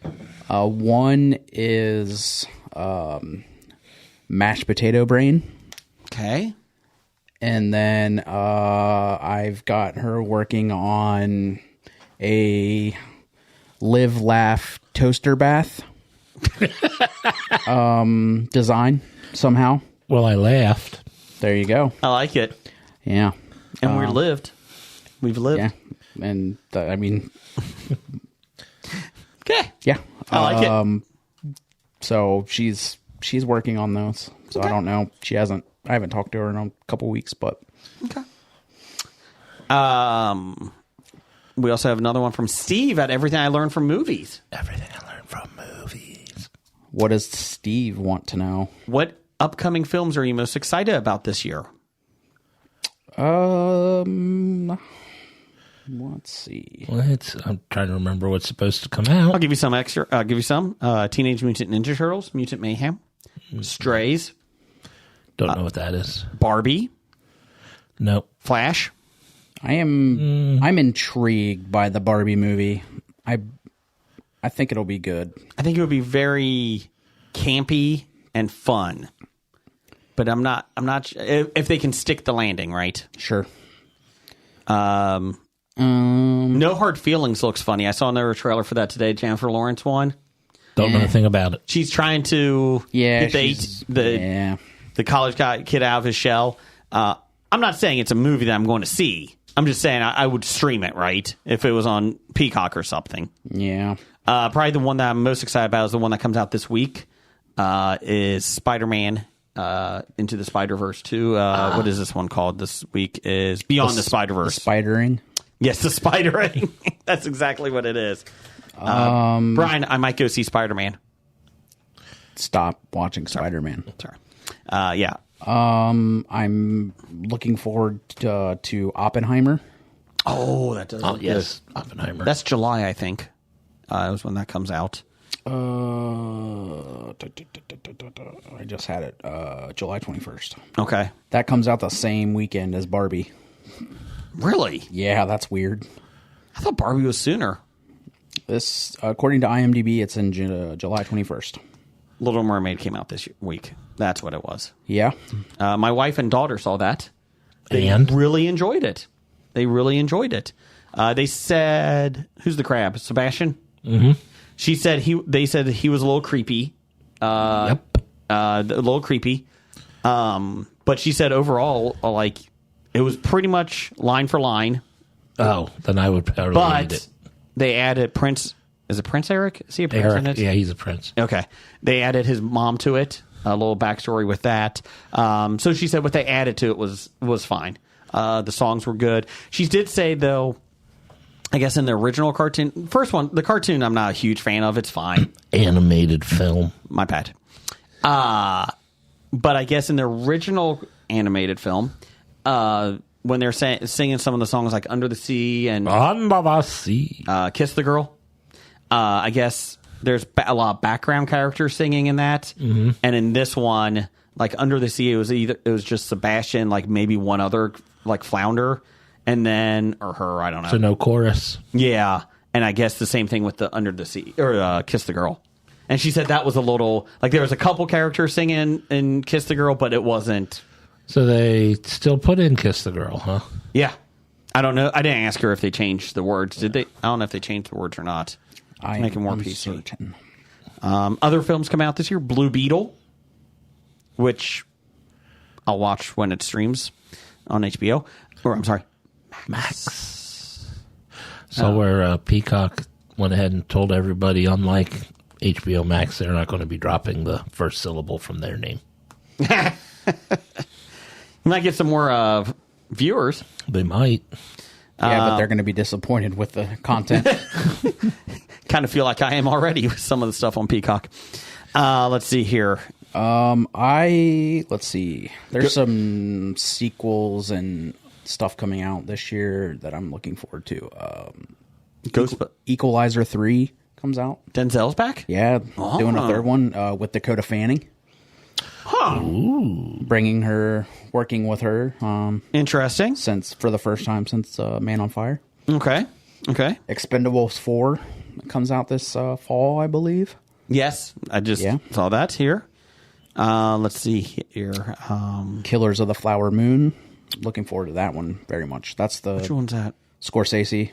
One is mashed potato brain. Okay. And then I've got her working on a live, laugh toaster bath design somehow. Well, I laughed. There you go. I like it. Yeah. And we lived. We've lived. Yeah. And I mean, Okay. yeah. I like it. So she's working on those. So I don't know. I haven't talked to her in a couple weeks, but Okay. We also have another one from Steve at Everything I Learned from Movies. Everything I learned from movies. what does Steve want to know? What upcoming films are you most excited about this year? Let's see. I'm trying to remember what's supposed to come out. I'll give you some extra. I'll give you some. Teenage Mutant Ninja Turtles, Mutant Mayhem, Strays, Don't know what that is. Barbie, Nope. Flash. I'm intrigued by the Barbie movie. I think it'll be good. I think it would be very campy and fun, but I'm not if they can stick the landing right. Sure. No Hard Feelings looks funny. I saw another trailer for that today. Jennifer Lawrence one. Don't know anything about it. She's trying to get the college kid out of his shell. I'm not saying it's a movie that I'm going to see. I'm just saying I would stream it, right? If it was on Peacock or something. Yeah. Probably the one that I'm most excited about is the one that comes out this week. Is Spider-Man Into the Spider-Verse 2. What is this one called this week? Is Beyond the Spider-Verse. The Spidering. Yes, the Spidering. That's exactly what it is. Brian, I might go see Spider-Man. Stop watching Spider-Man. Sorry. Yeah. I'm looking forward to Oppenheimer. Oh, that does. Oh, look yes. good. Oppenheimer. That's July, I think. Was when that comes out. I just had it. July 21st. Okay. That comes out the same weekend as Barbie. Really? Yeah, that's weird. I thought Barbie was sooner. This, according to IMDb, it's in July 21st. Little Mermaid came out this week. That's what it was. Yeah. My wife and daughter saw that. They And? really enjoyed it. They really enjoyed it. They said, "Who's the crab? Sebastian." Mm-hmm. She said They said he was a little creepy. Yep. A little creepy. But she said overall, like it was pretty much line for line. Oh, then I would probably read But it. they added Prince. Is it Prince Eric? Is he a prince in Eric, it? yeah, he's a prince. Okay. They added his mom to it. A little backstory with that. So she said what they added to it was fine. The songs were good. She did say, though, I guess in the original cartoon, first one, the cartoon I'm not a huge fan of. It's fine. Animated film. My bad. But I guess in the original animated film, when they're singing some of the songs like Under the Sea and Under the Sea. Kiss the Girl, I guess there's a lot of background characters singing in that. Mm-hmm. And in this one, like Under the Sea, it was just Sebastian, like maybe one other like flounder, and then or her, I don't know. So no chorus. Yeah, and I guess the same thing with the Under the Sea or Kiss the Girl. And she said that was a little like there was a couple characters singing in Kiss the Girl, but it wasn't. So they still put in Kiss the Girl, huh? Yeah, I don't know. I didn't ask her if they changed the words. Did they? I don't know if they changed the words or not. Make it more PC. Certain. Other films come out this year. Blue Beetle, which I'll watch when it streams on HBO. Or I'm sorry, Max. So where Peacock went ahead and told everybody, unlike HBO Max, they're not going to be dropping the first syllable from their name. You might get some more viewers. They might. Yeah, but they're going to be disappointed with the content. Kind of feel like I am already with some of the stuff on Peacock. Let's see here. Let's see. There's some sequels and stuff coming out this year that I'm looking forward to. Equalizer 3 comes out. Denzel's back? Yeah, doing a third one with Dakota Fanning. Huh. Working with her. Interesting. For the first time since Man on Fire. Okay. Expendables 4 comes out this fall, I believe. Yes, I just saw that here. Let's see here. Killers of the Flower Moon. Looking forward to that one very much. That's the Which one's that? Scorsese.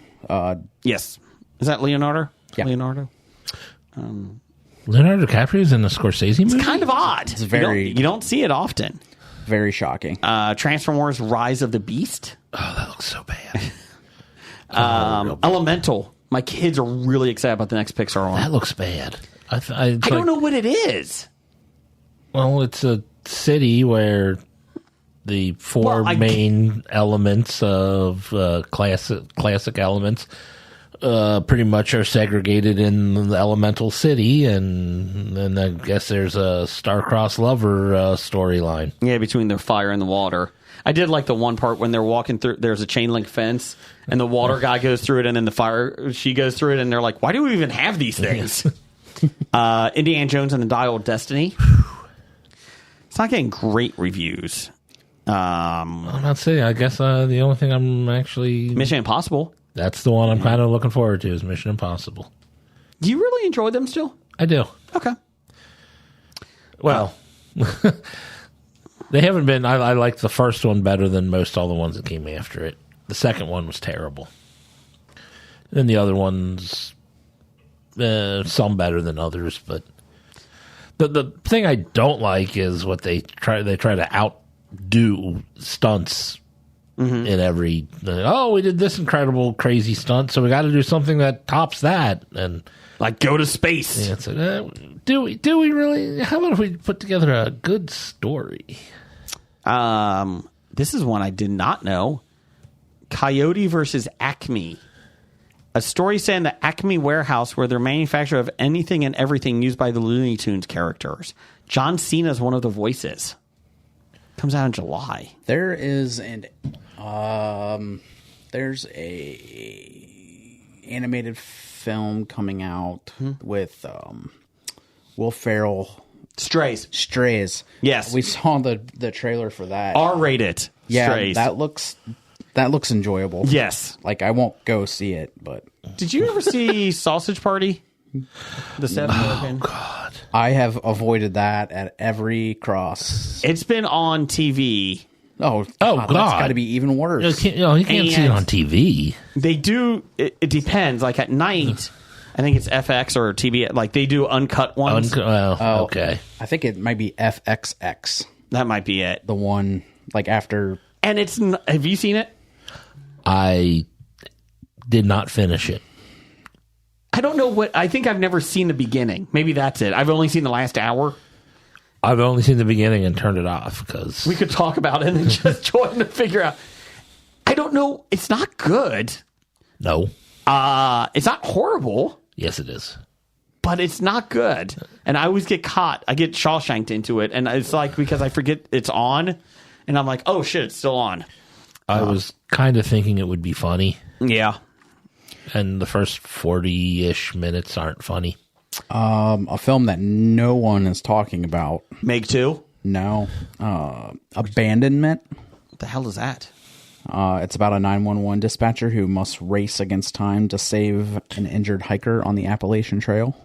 Yes. Is that Leonardo? Yeah. Leonardo Leonardo DiCaprio's in the Scorsese movie? It's kind of odd. It's very- You don't see it often. Very shocking. Transformers: Rise of the Beast. Oh, that looks so bad. Elemental. My kids are really excited about the next Pixar one. That looks bad. I don't know what it is. Well, it's a city where the four main elements of classic elements pretty much are segregated in the elemental city, and then I guess there's a star-crossed lover storyline. Yeah, between the fire and the water. I did like the one part when they're walking through, there's a chain link fence, and the water guy goes through it, and then the fire, she goes through it, and they're like, why do we even have these things? Indiana Jones and the Dial of Destiny. It's not getting great reviews. I'm not saying. I guess the only thing I'm actually... Mission Impossible. That's the one I'm kind of looking forward to, is Mission Impossible. Do you really enjoy them still? I do. Okay. Well, they haven't been... I like the first one better than most all the ones that came after it. The second one was terrible. And the other ones, some better than others, but the thing I don't like is what they try to outdo stunts in every. Oh, we did this incredible, crazy stunt, so we got to do something that tops that, and Like go to space. yeah, it's like, do we really? How about if we put together a good story? This is one I did not know. Coyote versus Acme. A story set in the Acme warehouse where they're manufacturer of anything and everything used by the Looney Tunes characters. John Cena is one of the voices. Comes out in July. There's a animated film coming out with Will Ferrell. Strays. Strays. Yes. We saw the trailer for that. R-rated. Yeah, Strays. that looks enjoyable. Yes. Like, I won't go see it, but Did you ever see Sausage Party? The Seth Rogen? God, I have avoided that at every cross. It's been on TV. Oh, God. That's got to be even worse. you can't see it on TV. They do. It depends. Like at night, I think it's FX or TBS. Like they do uncut ones. Okay. I think it might be FXX, That might be it. the one like after. And it's. Have you seen it? I did not finish it. I don't know what. I think I've never seen the beginning. Maybe that's it. I've only seen the last hour. I've only seen the beginning and turned it off because We could talk about it and then just join to figure out. I don't know. It's not good. no. It's not horrible, Yes, it is. but it's not good. And I always get caught. I get Shawshanked into it, and it's like because I forget it's on, and I'm like, oh shit, it's still on. I was kind of thinking it would be funny, Yeah. and the first 40-ish minutes aren't funny. a film that no one is talking about. Meg 2. No, Abandonment. What the hell is that? It's about a 911 dispatcher who must race against time to save an injured hiker on the Appalachian Trail.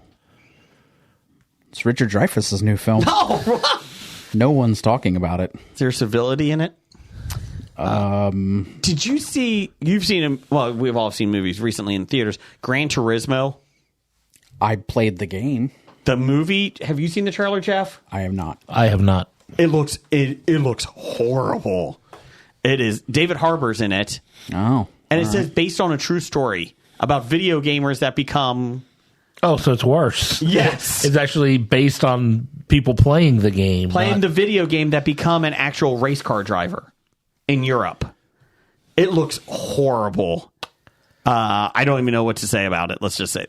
It's Richard Dreyfuss's new film. Oh, No one's talking about it. is there civility in it? Did you see? You've seen him. Well, we've all seen movies recently in theaters. Gran Turismo, I played the game. the movie. Have you seen the trailer, Jeff? I have not. I have not. It looks horrible. It is. David Harbour's in it, Oh. and it says based on a true story about video gamers that become. Oh, so it's worse. Yes. It's actually based on people playing the game. Playing not- the video game that become an actual race car driver in Europe. It looks horrible. I don't even know what to say about it. Let's just say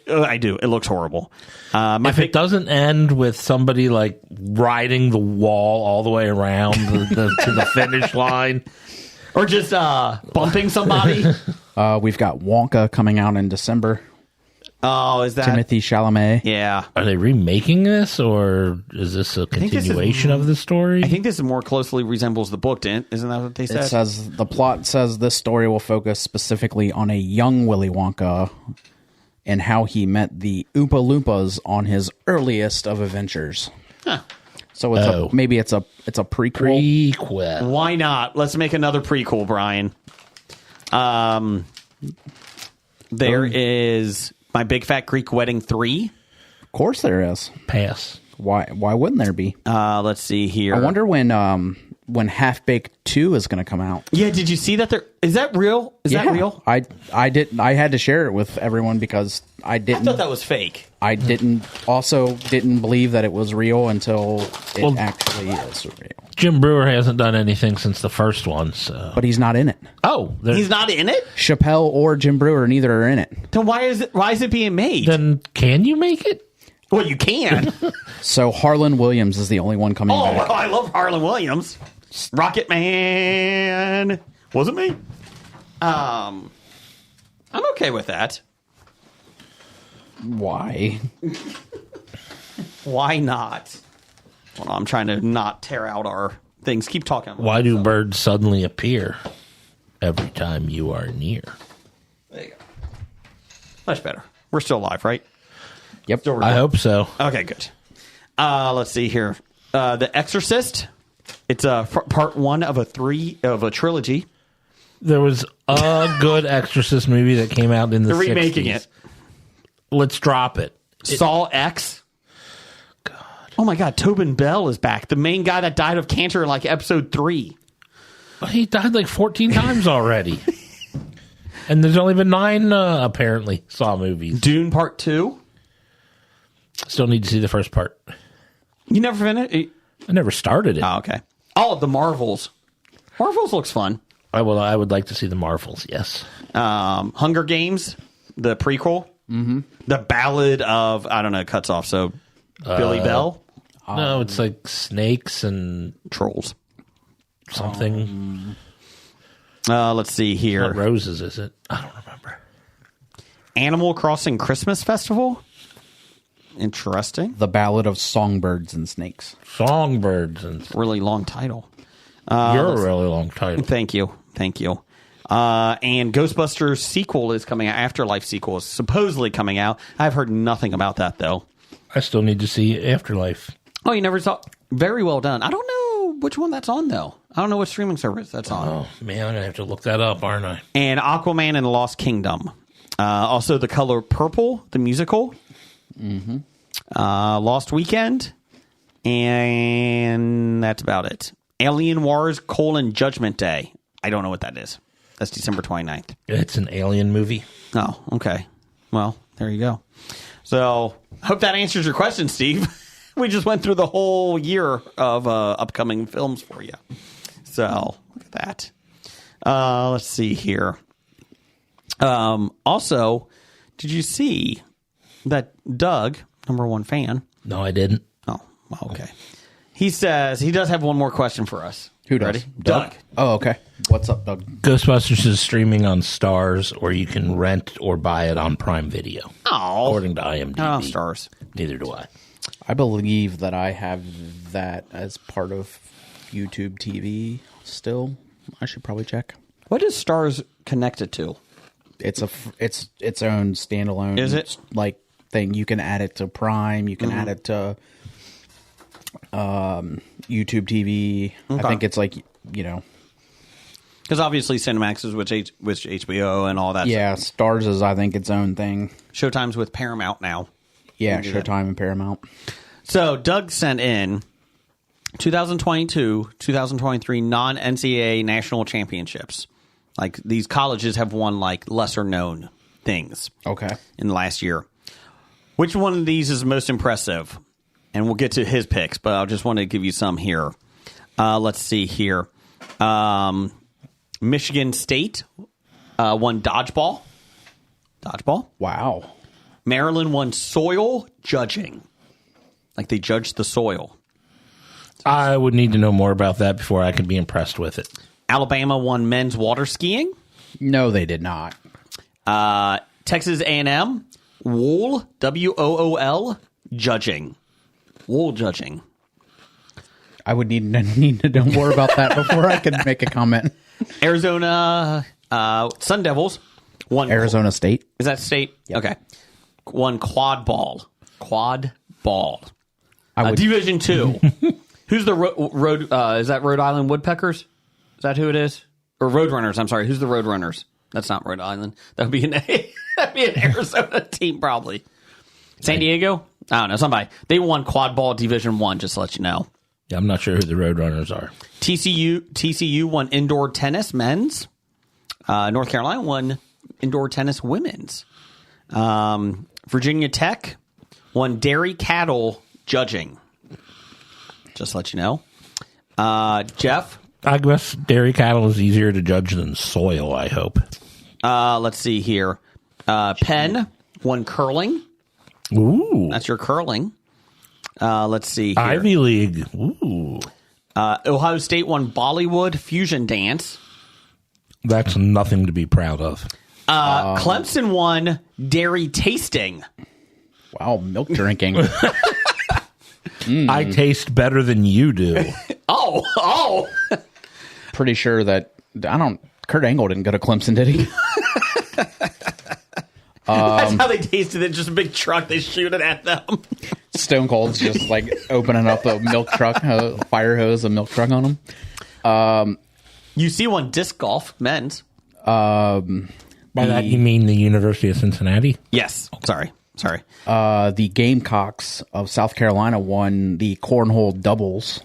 I do. It looks horrible. if it doesn't end with somebody like riding the wall all the way around to the finish line, or just bumping somebody. We've got Wonka coming out in December. Oh, is that? Timothy Chalamet. Yeah. are they remaking this or is this a think this is- continuation of the story? I think this more closely resembles the book, isn't that what they said? It says the plot says this story will focus specifically on a young Willy Wonka and how he met the Oompa Loompas on his earliest of adventures. So it's maybe it's a prequel. Prequel. Why not? Let's make another prequel, Brian. There is My Big Fat Greek Wedding 3. Of course there is. Pass. Why wouldn't there be? Let's see here. I wonder when Half Baked 2 is going to come out. Yeah, did you see that? Is that real? Is that real? I had to share it with everyone because I I didn't. thought that was fake. I didn't believe that it was real until it actually is real. Jim Brewer hasn't done anything since the first one, so. But he's not in it. Oh, He's not in it? Chappelle or Jim Brewer, neither are in it. Then why is it being made? then can you make it? Well, you can. So Harlan Williams is the only one coming Oh, back. well, I love Harlan Williams. Rocket Man. Wasn't me? I'm okay with that. Why? Why not? Hold on, I'm trying to not tear out our things. Keep talking. Why do birds suddenly appear every time you are near? There you go. Much better. We're still alive, right? Yep. I hope so. Okay, good. Let's see here. The Exorcist. It's part one of a trilogy. There was a good Exorcist movie that came out in the They're remaking 60s. it. Let's drop it. Saw X. God. Oh my God, Tobin Bell is back. The main guy that died of cancer in like episode 3. He died like 14 times already. And there's only been 9, apparently, Saw movies. Dune Part 2. Still need to see the first part. You never finished? I never started it. Oh, okay. Oh, the Marvels. Marvels looks fun. I would like to see the Marvels, yes. Hunger Games, the prequel. Mm-hmm. The Ballad of, I don't know, it cuts off, so Billy Bell. No, it's like snakes and Trolls. something. Let's see here. Not roses, is it? I don't remember. Animal Crossing Christmas Festival. Interesting. The Ballad of Songbirds and Snakes. Songbirds and Really long title. you're a really long title. Thank you. And Ghostbusters sequel is coming out. Afterlife sequel is supposedly coming out. I've heard nothing about that, though. I still need to see Afterlife. Oh, you never saw? Very well done. I don't know which one that's on, though. I don't know what streaming service that's on. Oh, man, I'm going to have to look that up, aren't I? And Aquaman and the Lost Kingdom. Also, The Color Purple, the musical. Mm-hmm. Lost Weekend. And that's about it. Alien Wars, Judgment Day. I don't know what that is. That's December 29th. It's an alien movie. Oh, okay. Well, there you go. So, hope that answers your question, Steve. We just went through the whole year of upcoming films for you. So, look at that. Let's see here. Also, did you see that Doug, #1 fan? No, I didn't. Oh, well, okay. He says he does have one more question for us. Who does? Ready? Doug? Oh, okay. What's up, Doug? Ghostbusters is streaming on Stars, or you can rent or buy it on Prime Video. Oh, According to IMDb. oh, Stars. Neither do I. I believe that I have that as part of YouTube TV still. I should probably check. What is Stars connected to? It's its own standalone. Is it? Like thing? You can add it to Prime. You can add it to YouTube TV. Okay. I think it's like, you know. Because obviously Cinemax is with HBO and all that. Yeah, Stars is, I think, its own thing. Showtime's with Paramount now. Yeah, do that. Showtime and Paramount. So Doug sent in 2022-2023 non-NCAA national championships. Like these colleges have won like lesser known things. Okay. In the last year. Which one of these is most impressive? And we'll get to his picks, but I just want to give you some here. Let's see here. Michigan State won dodgeball. Wow. Maryland won soil judging. Like they judged the soil. I would need to know more about that before I could be impressed with it. Alabama won men's water skiing. No, they did not. Texas A&M, wool, WOOL, judging. Wool judging. I would need to know more about that before I could make a comment. Arizona Sun Devils won. Arizona State. Is that state? Yep. Okay. Won quad ball. I would, Division 2. Who's the road? Is that Rhode Island Woodpeckers? Is that who it is? Or Roadrunners? I'm sorry. Who's the Roadrunners? That's not Rhode Island. That would be an Arizona team probably. San Diego? I don't know. Somebody. They won quad ball Division 1. Just to let you know. Yeah, I'm not sure who the Roadrunners are. TCU won indoor tennis men's. North Carolina won indoor tennis women's. Virginia Tech won dairy cattle judging. Just to let you know. Jeff? I guess dairy cattle is easier to judge than soil, I hope. Let's see here. Penn won curling. Ooh. That's your curling. Let's see here. Ivy League. Ooh. Ohio State won Bollywood fusion dance. That's nothing to be proud of. Clemson won dairy tasting. wow, milk drinking. I taste better than you do. Oh. Pretty sure that Kurt Angle didn't go to Clemson, did he? That's how they tasted it. Just a big truck. They shoot it at them. Stone Cold's just like opening up a milk truck, a fire hose, a milk truck on him. UC won disc golf men's. By that you mean the University of Cincinnati? Yes. Sorry. The Gamecocks of South Carolina won the cornhole doubles.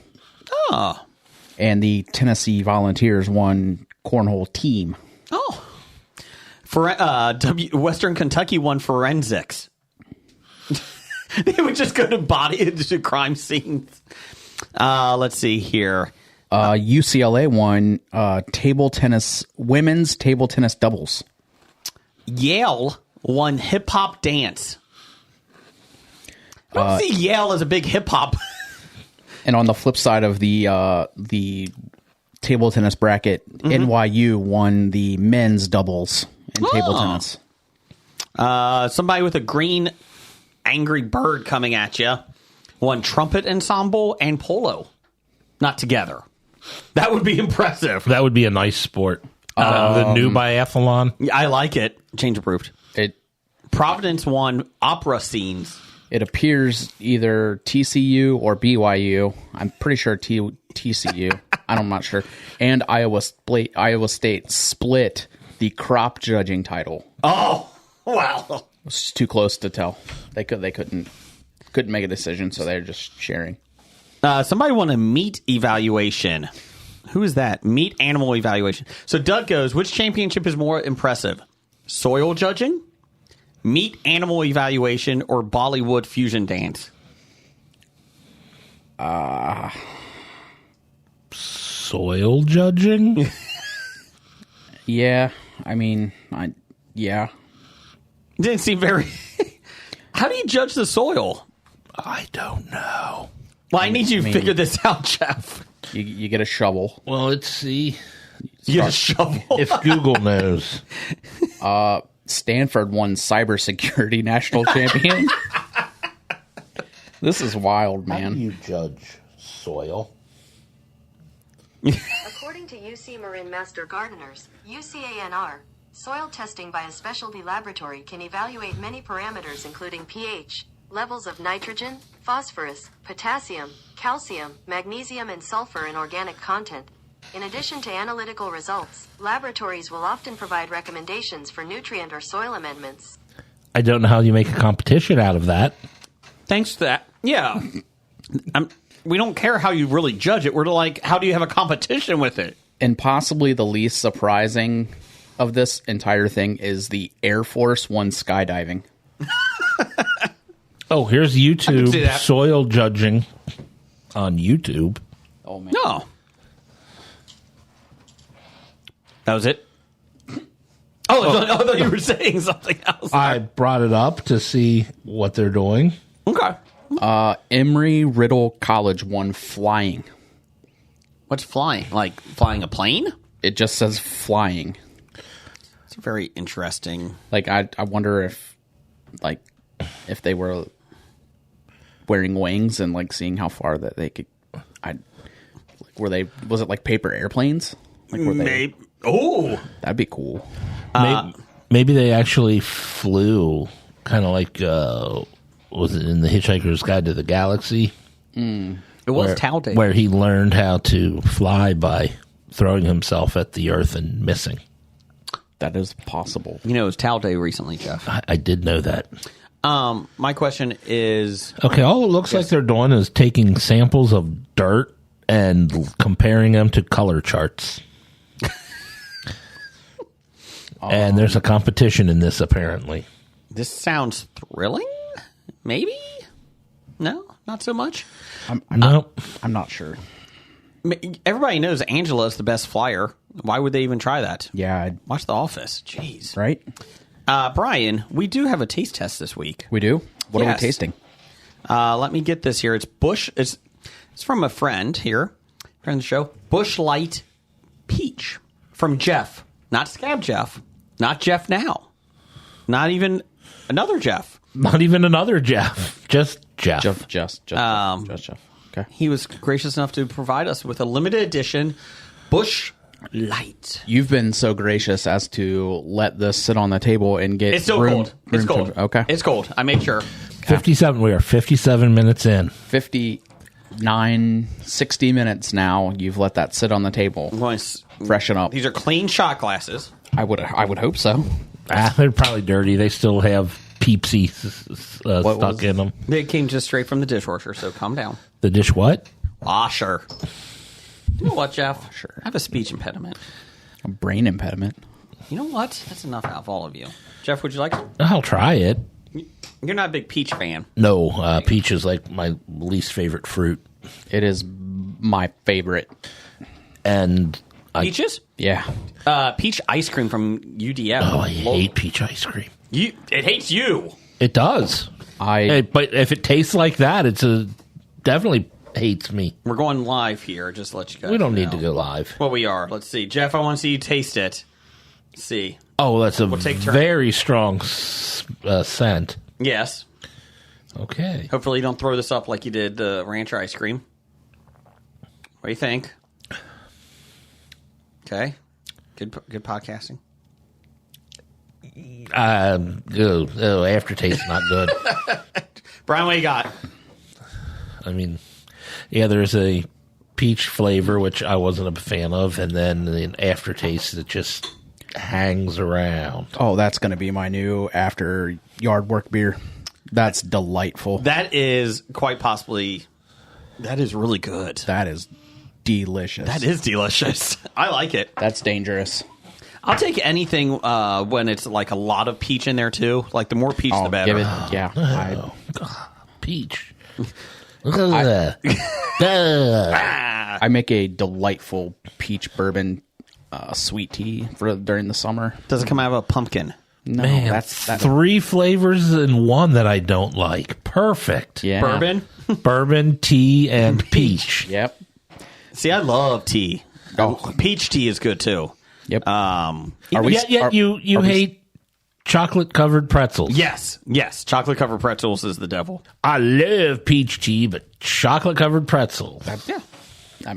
Oh. And the Tennessee Volunteers won cornhole team. Oh. Western Kentucky won forensics. They would just go to crime scenes. Let's see here. UCLA won women's table tennis doubles. Yale won hip hop dance. I don't see Yale as a big hip hop. And on the flip side of the table tennis bracket, NYU won the men's doubles in table tennis. Somebody with a green angry bird coming at you won trumpet ensemble and polo. Not together. That would be impressive. That would be a nice sport. The new biathlon. I like it. Change approved. It Providence won opera scenes. It appears either TCU or BYU. I'm pretty sure TCU. I'm not sure. And Iowa State split the crop judging title. Oh, wow. It's too close to tell. They couldn't make a decision, so they're just sharing. Somebody won a meat evaluation. Who is that? Meat animal evaluation. So Doug goes, which championship is more impressive? Soil judging, meat animal evaluation, or Bollywood fusion dance? Soil judging? Yeah, I mean, yeah. Didn't seem very... How do you judge the soil? I don't know. Well, I need you to figure this out, Jeff. You get a shovel. Well, let's see You get a shovel. if Google knows. Stanford won cybersecurity national champion. This is wild, How do man. you judge soil? According to UC Marin Master Gardeners, UCANR, soil testing by a specialty laboratory can evaluate many parameters including pH, levels of nitrogen, phosphorus, potassium, calcium, magnesium, and sulfur in organic content. In addition to analytical results, laboratories will often provide recommendations for nutrient or soil amendments. I don't know how you make a competition out of that. Thanks to that. Yeah. We don't care how you really judge it. We're like, how do you have a competition with it? And possibly the least surprising of this entire thing is the Air Force won skydiving. Oh, here's see YouTube that. soil judging on YouTube. Oh, man. No. That was it? Oh, I thought you were saying something else. I brought it up to see what they're doing. Okay. Emory-Riddle College won flying. What's flying? Like flying a plane? It just says flying. It's very interesting. Like, I wonder if they were wearing wings and, like, seeing how far that they could... Was it like paper airplanes? Like, were they... Maybe. Oh, That'd be cool. Maybe they actually flew, kind of like, was it in The Hitchhiker's Guide to the Galaxy? it was Talday. Where he learned how to fly by throwing himself at the earth and missing. That is possible. You know, it was Talday recently, Jeff. I did know that. My question is, Okay, all it looks like they're doing is taking samples of dirt and comparing them to color charts. And there's a competition in this, apparently. this sounds thrilling? Maybe? No, not so much. No. I'm not sure. Everybody knows Angela's the best flyer. Why would they even try that? Yeah, Watch The Office. Jeez. right? Brian, we do have a taste test this week. We do? What are we Yes. tasting? Let me get this here. It's Bush. It's from a friend here, friend of the show. Bush Light Peach from Jeff. Not Scab Jeff. Not Jeff now. Not even another Jeff. Not even another Jeff. Just Jeff. Just Jeff. Okay. He was gracious enough to provide us with a limited edition Bush Light. You've been so gracious as to let this sit on the table and get It's still cold. It's cold. Okay. It's cold. I made sure. 57. We are 57 minutes in. 59, 60 minutes now. You've let that sit on the table. I'm going to Freshen up. These are clean shot glasses. I would hope so. They're probably dirty. They still have Peepsy stuck in them. They came just straight from the dishwasher, so calm down. The dish what? Washer. You know what, Jeff? Sure. I have a speech impediment. A brain impediment. You know what? That's enough out of all of you. Jeff, would you like it? I'll try it. You're not a big peach fan. No, peach is like my least favorite fruit. It is my favorite. And Peaches? Yeah. Peach ice cream from UDF. oh, I hate peach ice cream. It hates you. It does. But if it tastes like that, definitely hates me. We're going live here, just to let you guys We don't know. need to go live. Well, we are. Let's see. Jeff, I want to see you taste it. Let's see. Oh, that's a take turns. very strong scent. Yes. Okay. Hopefully you don't throw this up like you did the rancher ice cream. What do you think? Okay. Good podcasting. Aftertaste not good. Brian, what do you got? I mean, yeah, there's a peach flavor, which I wasn't a fan of, and then an aftertaste that just hangs around. Oh, that's going to be my new after yard work beer. That's delightful. That is quite possibly... That is really good. That is delicious. That is delicious. I like it. That's dangerous. I'll take anything when it's like a lot of peach in there, too. Like, the more peach, the better. Give it, yeah. Peach. Look at that. I make a delightful peach bourbon sweet tea during the summer. Does it come out of a pumpkin? No, Man, that's 3 flavors in one that I don't like. Perfect. Yeah. Bourbon? Bourbon, tea, and peach. Yep. See, I love tea. Oh. Peach tea is good, too. Yep. Are Yet you hate chocolate-covered pretzels. Yes. Chocolate-covered pretzels is the devil. I love peach tea, but chocolate-covered pretzel. Yeah.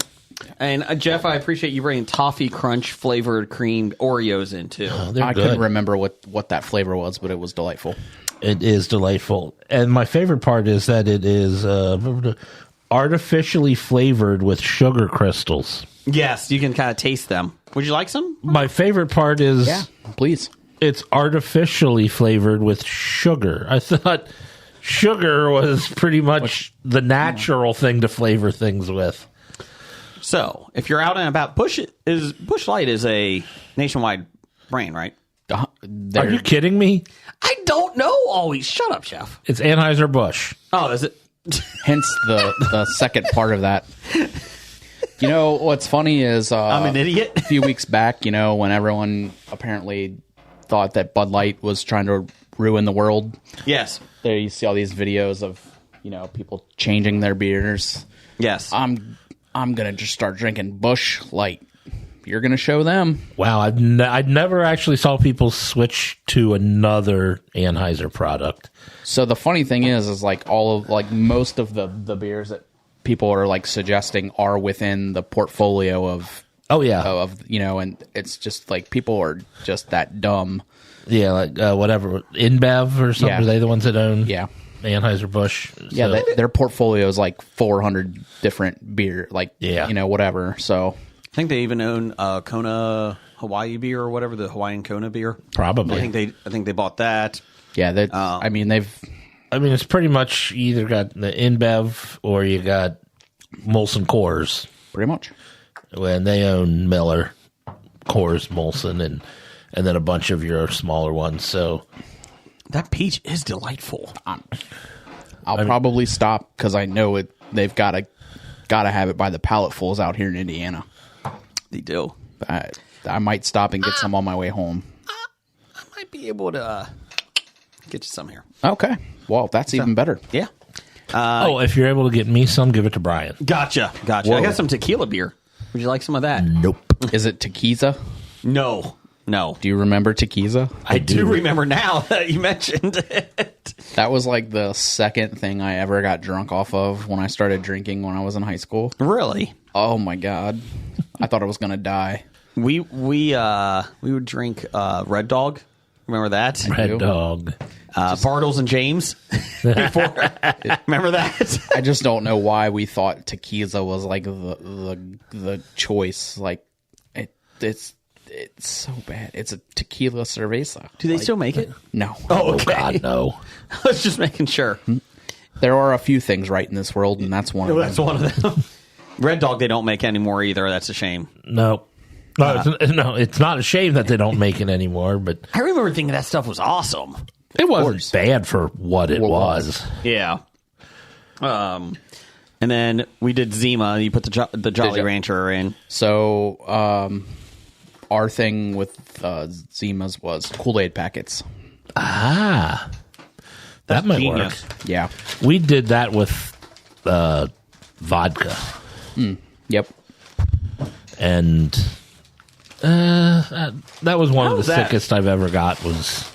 And Jeff, I appreciate you bringing toffee crunch flavored creamed Oreos in, too. Oh, they're I good. couldn't remember what that flavor was, but it was delightful. It is delightful. And my favorite part is that it is artificially flavored with sugar crystals. Yes, you can kind of taste them. Would you like some? My favorite part is Yeah, please. it's artificially flavored with sugar. I thought sugar was pretty much the natural thing to flavor things with. So, if you're out and about, Busch Light is a nationwide brand, right? Are you kidding me? I don't know always. Shut up, Jeff. It's Anheuser-Busch. Oh, is it? Hence the second part of that. You know, what's funny is... I'm an idiot. A few weeks back, you know, when everyone apparently thought that Bud Light was trying to ruin the world. Yes. There you see all these videos of, you know, people changing their beers. Yes. I'm going to just start drinking Busch Light. You're going to show them. Wow, I'd never actually saw people switch to another Anheuser product. So the funny thing is like most of the beers that people are like suggesting are within the portfolio of you know, and it's just like people are just that dumb. Yeah, like whatever InBev or something. Yeah. Are they the ones that own? Yeah. Anheuser-Busch. Yeah, their portfolio is like 400 different beer, like you know, whatever. So I think they even own Kona Hawaii beer or whatever, the Hawaiian Kona beer. Probably. I think they bought that. yeah, I mean it's pretty much either got the InBev or you got Molson Coors. pretty much. When they own Miller, Coors, Molson, and then a bunch of your smaller ones. So That peach is delightful. I'll probably stop because I know it. They've got to have it by the palletfuls out here in Indiana. They do. I might stop and get some on my way home. I might be able to get you some here. Okay. Well, that's even better. Yeah. if you're able to get me some, give it to Brian. Gotcha. Whoa. I got some tequila beer. Would you like some of that? Nope. Is it Tequiza? No. Do you remember Tequiza? I do remember now that you mentioned it. That was like the second thing I ever got drunk off of when I started drinking when I was in high school. Really? Oh my God. I thought I was going to die. We would drink Red Dog. Remember that? Red Dog. Bartles and James. Before. Remember that? I just don't know why we thought Tequiza was like the choice. Like It's so bad. It's a tequila cerveza. Do they still make it? No. Oh, okay. God, no. I was just making sure. There are a few things right in this world, and that's one of them. That's one of them. Red Dog they don't make anymore either. That's a shame. No. It's not a shame that they don't make it anymore, but I remember thinking that stuff was awesome. it wasn't bad for what it was. Yeah. And then we did Zima. You put the Jolly you? Rancher in. So, our thing with Zimas was Kool-Aid packets. Ah. That might genius. work. Yeah. We did that with vodka. Yep. And that was one of the that? sickest I've ever got was,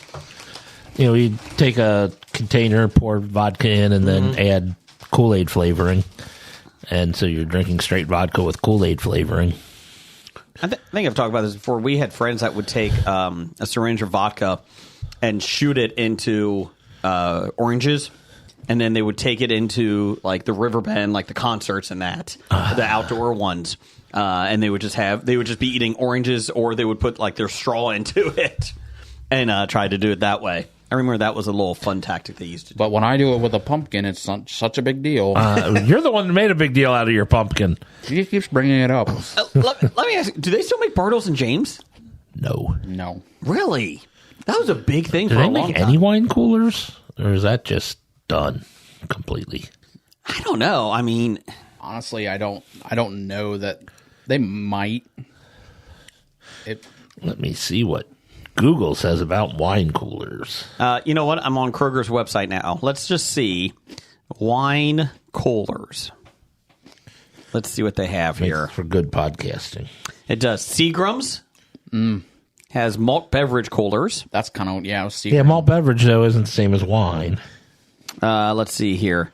you take a container, pour vodka in, and then add Kool-Aid flavoring. And so you're drinking straight vodka with Kool-Aid flavoring. I think I've talked about this before. We had friends that would take a syringe of vodka and shoot it into oranges, and then they would take it into like the Riverbend, like the concerts and that, the outdoor ones, and they would just be eating oranges, or they would put like their straw into it and try to do it that way. I remember that was a little fun tactic they used to do. But when I do it with a pumpkin, it's not such a big deal. You're the one that made a big deal out of your pumpkin. He keeps bringing it up. Let me ask you, do they still make Bartles and James? No. No. Really? That was a big thing Do for a they long make time. any wine coolers? Or is that just done completely? I don't know. I mean, Honestly, I don't know that they might. Let me see what Google says about wine coolers. you know what? I'm on Kroger's website now. Let's just see wine coolers. Let's see what they have Makes here. for good podcasting. It does. Seagram's has malt beverage coolers. That's kind of, yeah, Yeah, malt beverage, though, isn't the same as wine. Let's see here.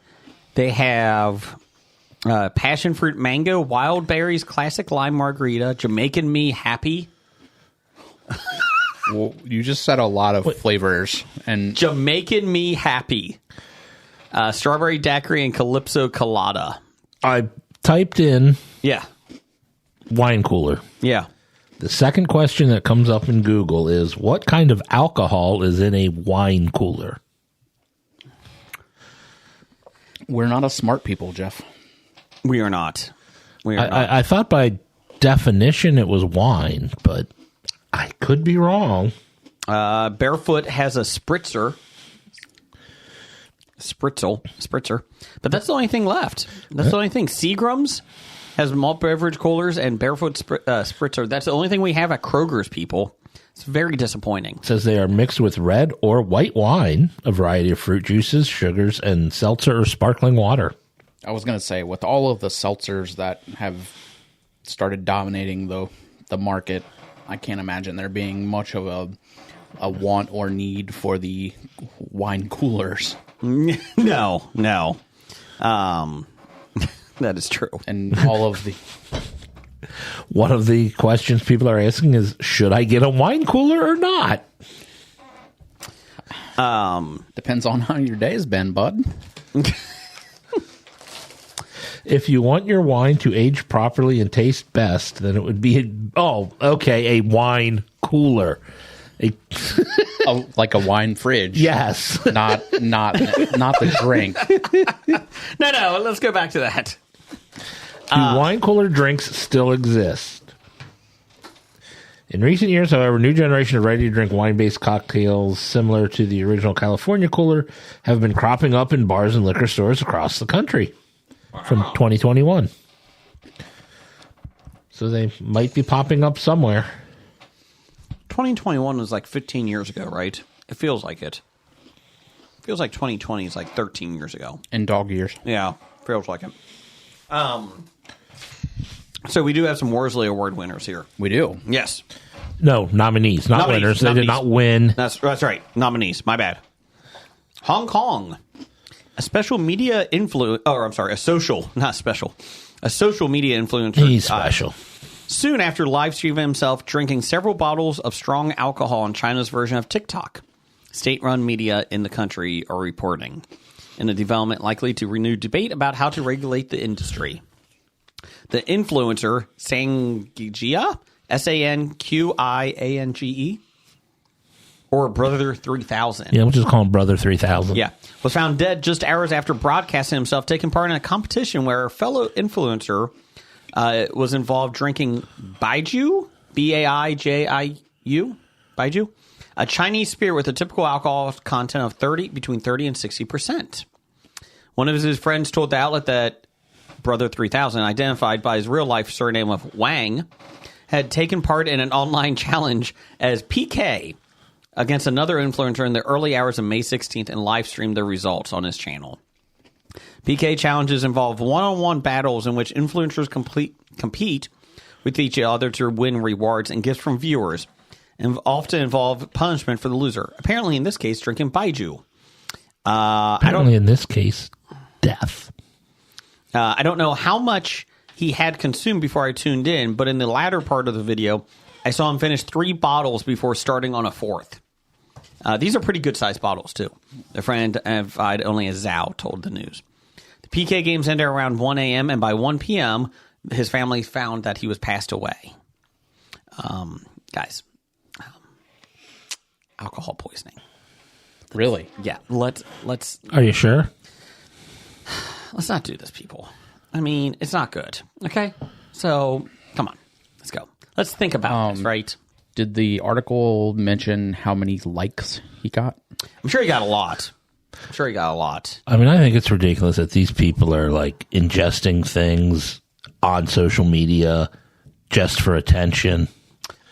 They have passion fruit mango, wild berries, classic lime margarita, Jamaican me happy. Well, you just said a lot of flavors, and Jamaican me happy. Strawberry daiquiri and calypso colada. I typed in Yeah. wine cooler. Yeah. The second question that comes up in Google is, what kind of alcohol is in a wine cooler? we're not a smart people, Jeff. We are not. We are not. I thought by definition it was wine, but I could be wrong. Barefoot has a spritzer. Spritzer. But that's the only thing left. That's the only thing. Seagram's has malt beverage coolers and Barefoot spritzer. That's the only thing we have at Kroger's, people. It's very disappointing. It says they are mixed with red or white wine, a variety of fruit juices, sugars, and seltzer or sparkling water. I was going to say, with all of the seltzers that have started dominating the market, I can't imagine there being much of a want or need for the wine coolers. No. That is true. And all of the... One of the questions people are asking is, should I get a wine cooler or not? Depends on how your day has been, bud. If you want your wine to age properly and taste best, then it would be a wine cooler. Like a wine fridge. Yes. Not the drink. No, let's go back to that. Do wine cooler drinks still exist? In recent years, however, a new generation of ready-to-drink wine-based cocktails similar to the original California cooler have been cropping up in bars and liquor stores across the country from 2021. So they might be popping up somewhere. 2021 was like 15 years ago, right? It feels like it. Feels like 2020 is like 13 years ago. In dog years. Yeah, feels like it. So we do have some Worsley Award winners here. We do. Yes. No, nominees, not winners. They did not win. That's right. Nominees. My bad. Hong Kong. A social media a social, not special. A social media influencer. He's special. Soon after live streaming himself drinking several bottles of strong alcohol in China's version of TikTok. State-run media in the country are reporting. In a development likely to renew debate about how to regulate the industry. The influencer, Sangjia, Sanquiange, or Brother 3000. Yeah, we'll just call him Brother 3000. Yeah. Was found dead just hours after broadcasting himself taking part in a competition where a fellow influencer was involved drinking Baijiu, Baijiu, Baijiu, a Chinese spirit with a typical alcohol content of between 30 and 60%. One of his friends told the outlet that Brother 3000, identified by his real-life surname of Wang, had taken part in an online challenge as PK against another influencer in the early hours of May 16th and live-streamed the results on his channel. PK challenges involve one-on-one battles in which influencers compete with each other to win rewards and gifts from viewers, and often involve punishment for the loser. Apparently, in this case, drinking Baijiu. Apparently, in this case, death. I don't know how much he had consumed before I tuned in, but in the latter part of the video, I saw him finish 3 bottles before starting on a 4th. These are pretty good-sized bottles, too. A friend identified only as Zhao told the news. The PK games ended around 1 a.m., and by 1 p.m., his family found that he was passed away. Guys, alcohol poisoning. Really? Yeah, let's. Are you sure? Let's not do this, people. I mean, it's not good. Okay? So, come on. Let's go. Let's think about this, right? Did the article mention how many likes he got? I'm sure he got a lot. I mean, I think it's ridiculous that these people are like ingesting things on social media just for attention.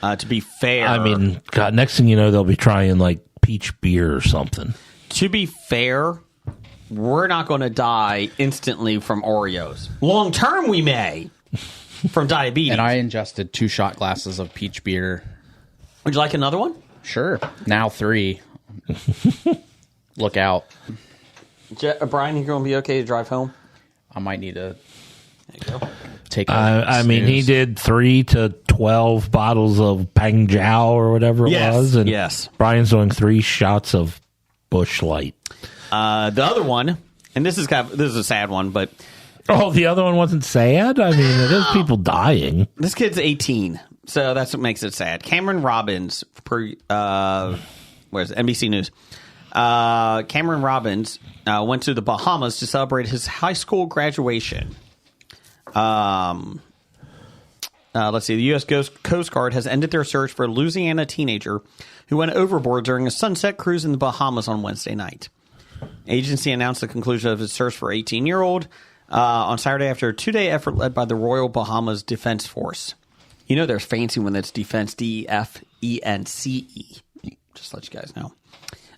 To be fair. I mean, God, next thing you know, they'll be trying like peach beer or something. To be fair, we're not going to die instantly from Oreos. Long term, we may. From diabetes. And I ingested 2 shot glasses of peach beer. Would you like another one? Sure. Now 3. Look out. Brian, you going to be okay to drive home? I might need to There you go. take I mean, he did 3 to 12 bottles of Pang Jiao or whatever it was. And yes. Brian's doing 3 shots of Busch Light. The other one, and this is a sad one, but Oh, the other one wasn't sad? I mean, there's people dying. this kid's 18, so that's what makes it sad. Cameron Robbins, where's NBC News? Cameron Robbins went to the Bahamas to celebrate his high school graduation. Let's see. The U.S. Coast Guard has ended their search for a Louisiana teenager who went overboard during a sunset cruise in the Bahamas on Wednesday night. Agency announced the conclusion of its search for 18-year-old on Saturday after a 2-day effort led by the Royal Bahamas Defense Force. You know there's fancy when it's defense, D-E-F-E-N-C-E. Just to let you guys know.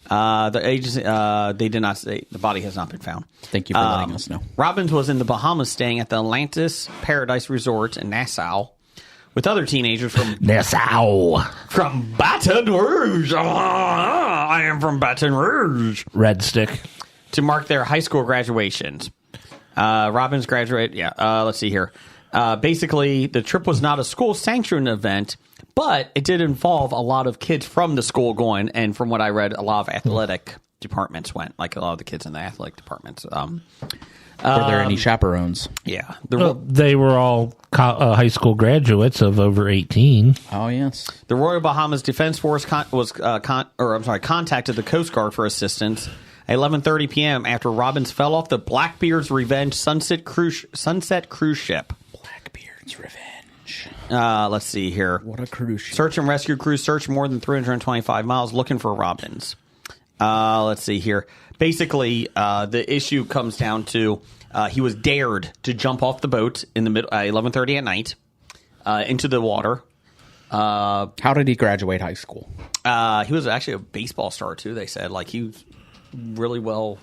The agency, they did not say the body has not been found. Thank you for letting us know. Robbins was in the Bahamas staying at the Atlantis Paradise Resort in Nassau with other teenagers from Nassau. From Baton Rouge. I am from Baton Rouge. Red Stick. To mark their high school graduations. Robbins graduated. Let's see here. Basically, the trip was not a school-sanctioned event, but it did involve a lot of kids from the school going, and from what I read, a lot of athletic departments went, like a lot of the kids in the athletic departments. Were there any chaperones? Yeah. They were all high school graduates of over 18. Oh, yes. The Royal Bahamas Defense Force contacted the Coast Guard for assistance at 11:30 p.m. after Robbins fell off the Blackbeard's Revenge Sunset cruise ship. Blackbeard's Revenge. Let's see here. What a cruise ship. Search and rescue crews searched more than 325 miles looking for Robbins. Let's see here. Basically, the issue comes down to he was dared to jump off the boat in the middle 11:30 at night into the water. How did he graduate high school? He was actually a baseball star too. They said like he was really well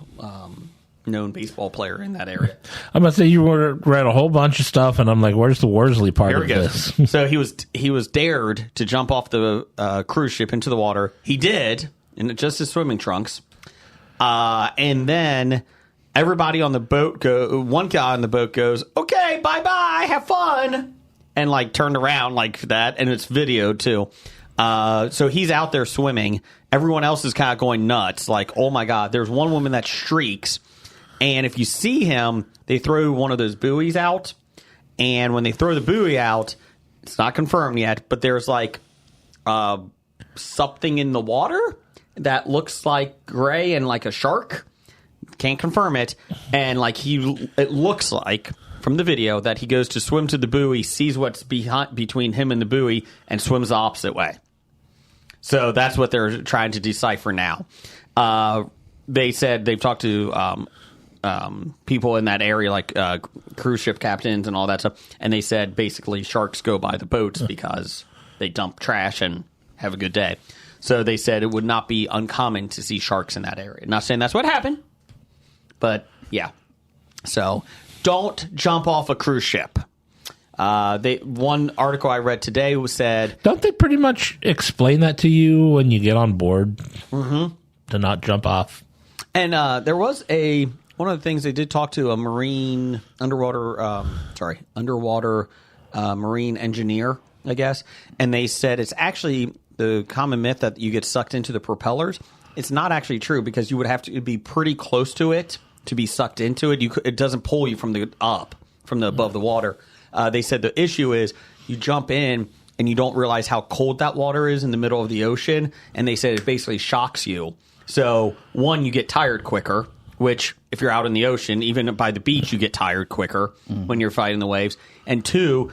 known baseball player in that area. I'm gonna say you read a whole bunch of stuff, and I'm like, where's the Worsley part Here of we go. this? So he was dared to jump off the cruise ship into the water. He did in just his swimming trunks, and then everybody on the boat one guy on the boat goes, "Okay, bye bye, have fun," and like turned around like that, and it's video too. So he's out there swimming. Everyone else is kind of going nuts. Like, oh my God, there's one woman that shrieks. And if you see him, they throw one of those buoys out. And when they throw the buoy out, It's not confirmed yet, but there's like something in the water that looks like gray and like a shark. Can't confirm it. And like it looks like from the video that he goes to swim to the buoy, sees what's between him and the buoy, and swims the opposite way. So that's what they're trying to decipher now. They said they've talked to people in that area, like cruise ship captains and all that stuff, and they said basically sharks go by the boats because they dump trash and have a good day. So they said it would not be uncommon to see sharks in that area. Not saying that's what happened, but yeah. So don't jump off a cruise ship. One article I read today said, don't they pretty much explain that to you when you get on board to not jump off? And there was one of the things they did talk to a marine underwater marine engineer, I guess, and they said it's actually the common myth that you get sucked into the propellers. It's not actually true because you would have to be pretty close to it to be sucked into it. It doesn't pull you from the above the water. They said the issue is you jump in and you don't realize how cold that water is in the middle of the ocean, and they said it basically shocks you. So, one, you get tired quicker, which if you're out in the ocean, even by the beach, you get tired quicker when you're fighting the waves. And two,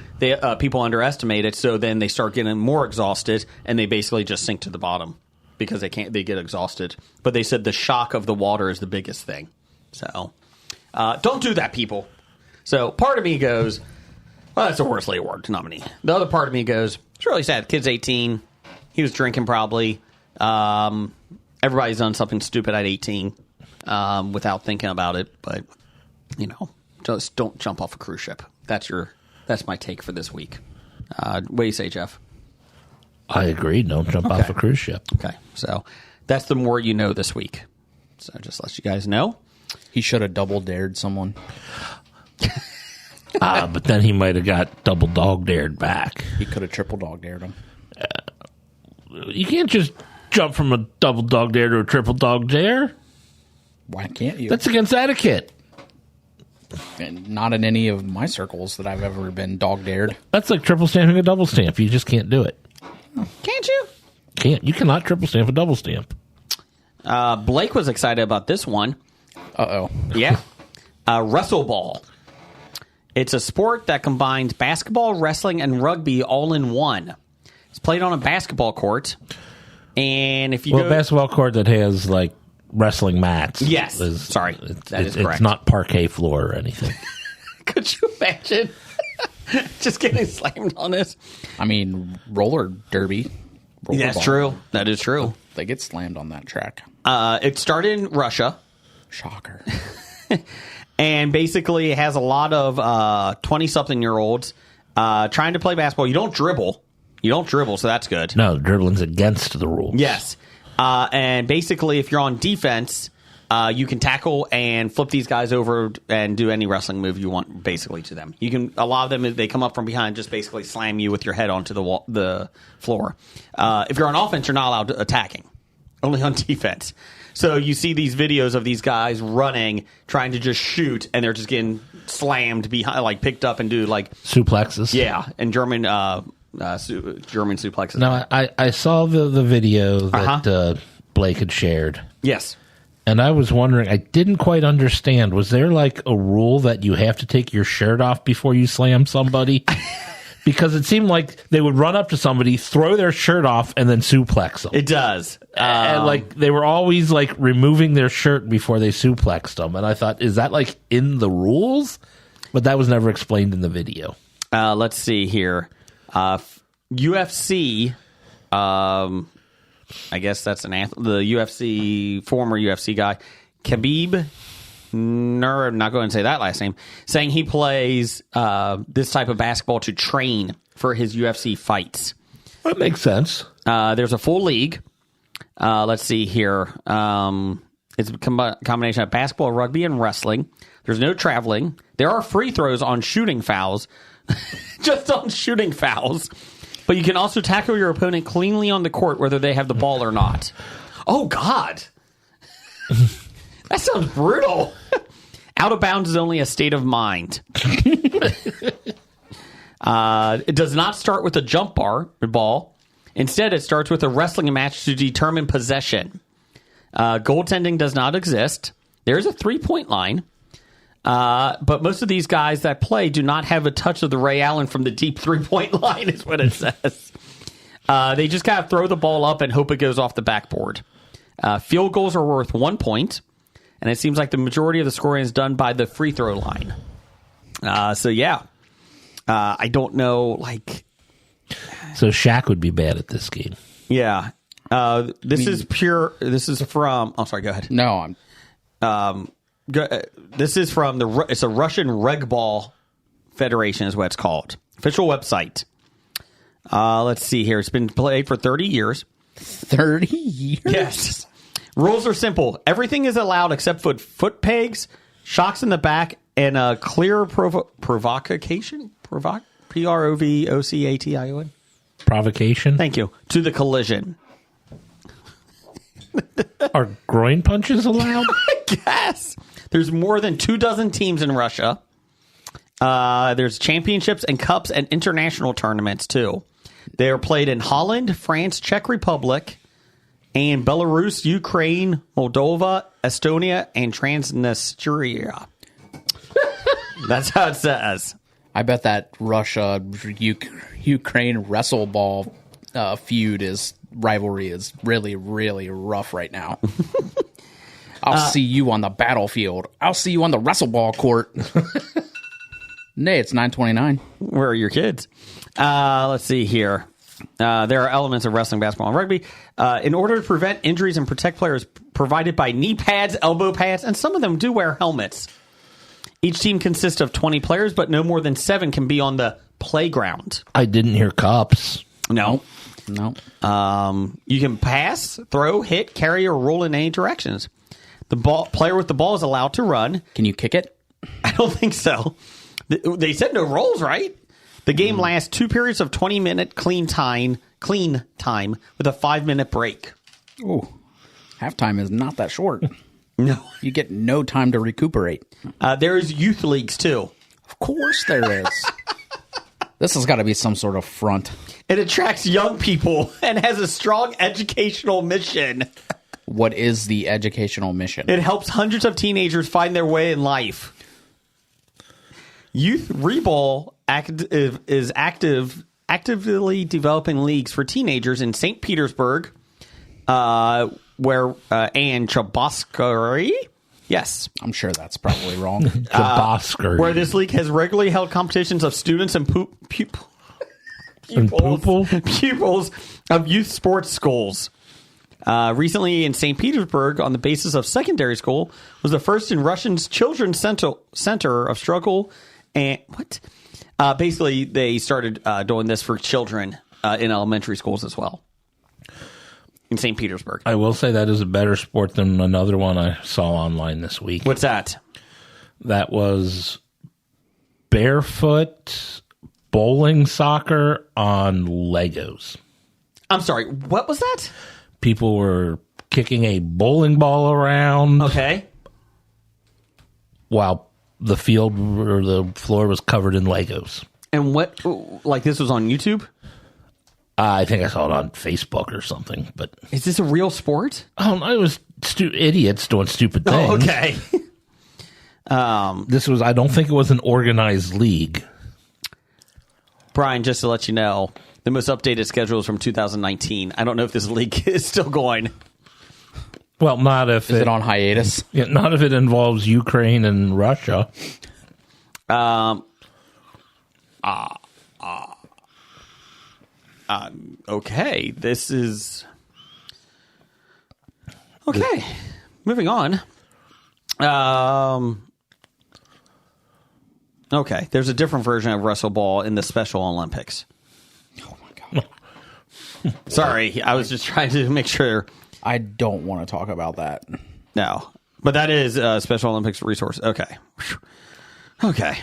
people underestimate it, so then they start getting more exhausted, and they basically just sink to the bottom because they get exhausted. But they said the shock of the water is the biggest thing. So, don't do that, people. So, part of me goes, well, that's a Worsley Award nominee. The other part of me goes, it's really sad. The kid's 18. He was drinking probably. Everybody's done something stupid at 18 without thinking about it. But, just don't jump off a cruise ship. That's my take for this week. What do you say, Jeff? I agree. Don't jump off a cruise ship. Okay. So that's the more you know this week. So just let you guys know. He should have double dared someone. But then he might have got double dog dared back. He could have triple dog dared him. You can't just jump from a double dog dare to a triple dog dare. Why can't you? That's against etiquette. And not in any of my circles that I've ever been dog dared. That's like triple stamping a double stamp. You just can't do it. Can't you? Can't. You cannot triple stamp a double stamp. Blake was excited about this one. Uh-oh. Yeah. Wrestle ball. It's a sport that combines basketball, wrestling, and rugby all in one. It's played on a basketball court. And if you go... basketball court that has, like, wrestling mats. Yes. Sorry. That is correct. It's not parquet floor or anything. Could you imagine just getting slammed on this? I mean, roller derby. That's true. That is true. They get slammed on that track. It started in Russia. Shocker. And basically it has a lot of 20-something-year-olds trying to play basketball. You don't dribble. So that's good. No, dribbling's against the rules. Yes. And basically, if you're on defense, you can tackle and flip these guys over and do any wrestling move you want, basically, to them. You can. A lot of them, they come up from behind, just basically slam you with your head onto the floor. If you're on offense, you're not allowed attacking. Only on defense. So you see these videos of these guys running, trying to just shoot, and they're just getting slammed behind, like picked up and do like suplexes. Yeah, and German suplexes. Now, I saw the video that Blake had shared. Yes. And I was wondering, I didn't quite understand. Was there like a rule that you have to take your shirt off before you slam somebody? Because it seemed like they would run up to somebody, throw their shirt off, and then suplex them. It does. And like they were always like removing their shirt before they suplexed them. And I thought, is that like in the rules? But that was never explained in the video. Let's see here. UFC, I guess that's the UFC, former UFC guy, Khabib Nur, I'm not going to say that last name, saying he plays this type of basketball to train for his UFC fights. That makes sense. There's a full league. Let's see here. It's a combination of basketball, rugby, and wrestling. There's no traveling. There are free throws on shooting fouls. Just on shooting fouls. But you can also tackle your opponent cleanly on the court, whether they have the ball or not. Oh, God. That sounds brutal. Out of bounds is only a state of mind. It does not start with a jump ball. Instead, it starts with a wrestling match to determine possession. Goaltending does not exist. There is a 3-point line. But most of these guys that play do not have a touch of the Ray Allen from the deep 3-point line, is what it says. They just kind of throw the ball up and hope it goes off the backboard. Field goals are worth 1 point, and it seems like the majority of the scoring is done by the free throw line. I don't know, So Shaq would be bad at this game. Yeah. This is from... Oh, sorry, go ahead. No, This is from it's a Russian Regball Federation is what it's called. Official website. Let's see here. It's been played for 30 years. 30 years? Yes. Rules are simple. Everything is allowed except for foot pegs, shocks in the back, and a clear provocation? P-R-O-V-O-C-A-T-I-O-N? Provocation? Thank you. To the collision. Are groin punches allowed? Yes. There's more than 24 teams in Russia. There's championships and cups and international tournaments, too. They are played in Holland, France, Czech Republic, and Belarus, Ukraine, Moldova, Estonia, and Transnistria. That's how it says. I bet that Russia-Ukraine wrestle ball rivalry is really, really rough right now. I'll see you on the battlefield. I'll see you on the wrestle ball court. Nay, it's 9:29. Where are your kids? Let's see here. There are elements of wrestling, basketball, and rugby. In order to prevent injuries and protect players, provided by knee pads, elbow pads, and some of them do wear helmets. Each team consists of 20 players, but no more than 7 can be on the playground. I didn't hear cups. No. No. You can pass, throw, hit, carry, or roll in any directions. The player with the ball is allowed to run. Can you kick it? I don't think so. They said no rolls, right? The game lasts 2 periods of 20-minute clean time with a 5-minute break. Ooh, halftime is not that short. No. You get no time to recuperate. There's youth leagues, too. Of course there is. This has got to be some sort of front. It attracts young people and has a strong educational mission. What is the educational mission? It helps hundreds of teenagers find their way in life. Youth Reball is actively developing leagues for teenagers in St. Petersburg, where Anne Chabaskary, yes, I'm sure that's probably wrong. where this league has regularly held competitions of students and pupils of youth sports schools. Recently in St. Petersburg, on the basis of secondary school, was the first in Russia's Children's Center of Struggle. And what? Basically, they started doing this for children in elementary schools as well. In St. Petersburg. I will say that is a better sport than another one I saw online this week. What's that? That was barefoot bowling soccer on Legos. I'm sorry, what was that? People were kicking a bowling ball around. Okay. While the field or the floor was covered in Legos. And what, like this was on YouTube? I think I saw it on Facebook or something. But is this a real sport? Oh, no, it was idiots doing stupid things. Oh, okay. This was, I don't think it was an organized league. Brian, just to let you know, the most updated schedule is from 2019. I don't know if this league is still going. Well, not if Is it on hiatus? Yeah, not if it involves Ukraine and Russia. Okay, this is okay. Moving on. Okay, there's a different version of wrestle ball in the Special Olympics. Oh my god! Sorry, I was just trying to make sure. I don't want to talk about that. No, but that is Special Olympics resource. Okay, okay.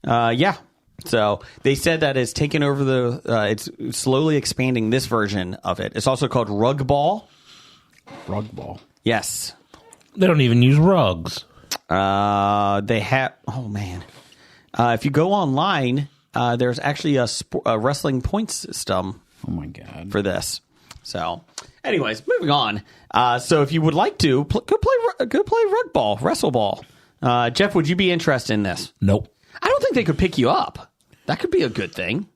Yeah. So they said that it's taken over it's slowly expanding this version of it. It's also called rug ball. Rug ball. Yes. They don't even use rugs. They have. Oh man. If you go online, there's actually a wrestling point system Oh my god. for this. So, anyways, moving on. So, if you would like to, go play rug ball, wrestle ball. Jeff, would you be interested in this? Nope. I don't think they could pick you up. That could be a good thing.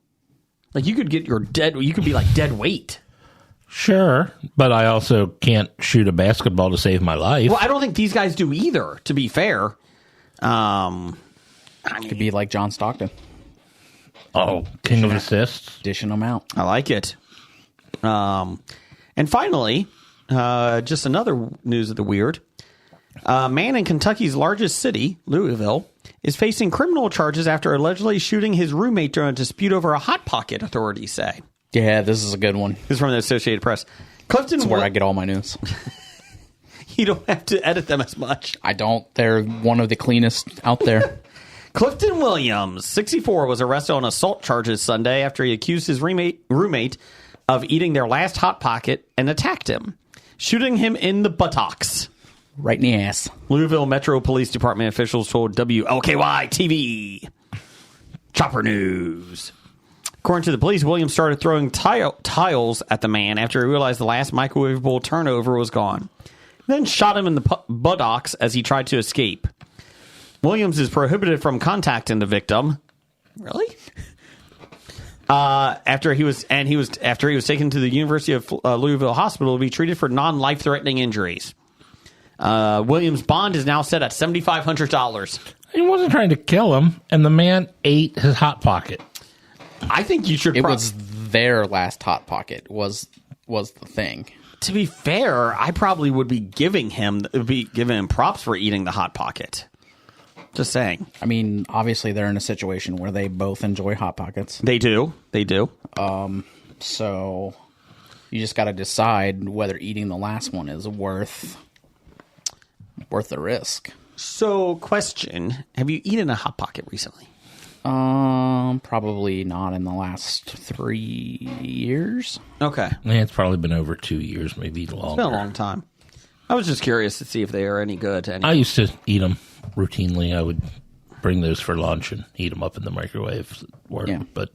Like you could get you could be like dead weight. Sure, but I also can't shoot a basketball to save my life. Well, I don't think these guys do either, to be fair. Could be like John Stockton, King of assists. dishing them out. I like it. And finally, just another news of the weird. A man in Kentucky's largest city, Louisville, is facing criminal charges after allegedly shooting his roommate during a dispute over a Hot Pocket, authorities say. Yeah, this is a good one. This is from the Associated Press. Clifton, That's where I get all my news. You don't have to edit them as much. I don't. They're one of the cleanest out there. Clifton Williams, 64, was arrested on assault charges Sunday after he accused his roommate of eating their last Hot Pocket and attacked him, shooting him in the buttocks. Right in the ass. Louisville Metro Police Department officials told WLKY TV. Chopper News. According to the police, Williams started throwing tiles at the man after he realized the last microwavable turnover was gone. Then shot him in the buttocks as he tried to escape. Williams is prohibited from contacting the victim. Really? After he was taken to the University of Louisville Hospital to be treated for non-life-threatening injuries. Williams' bond is now set at $7,500. He wasn't trying to kill him, and the man ate his Hot Pocket. I think you should. It was their last Hot Pocket was the thing. To be fair, I probably would be giving him props for eating the Hot Pocket. Just saying. I mean, obviously they're in a situation where they both enjoy Hot Pockets. They do. So you just got to decide whether eating the last one is worth the risk. So, question: have you eaten a Hot Pocket recently? Probably not in the last 3 years. Okay, It's probably been over 2 years, maybe longer. it's been a long time. I was just curious to see if they are any good. I used to eat them routinely. I would bring those for lunch and heat them up in the microwave. Yeah. But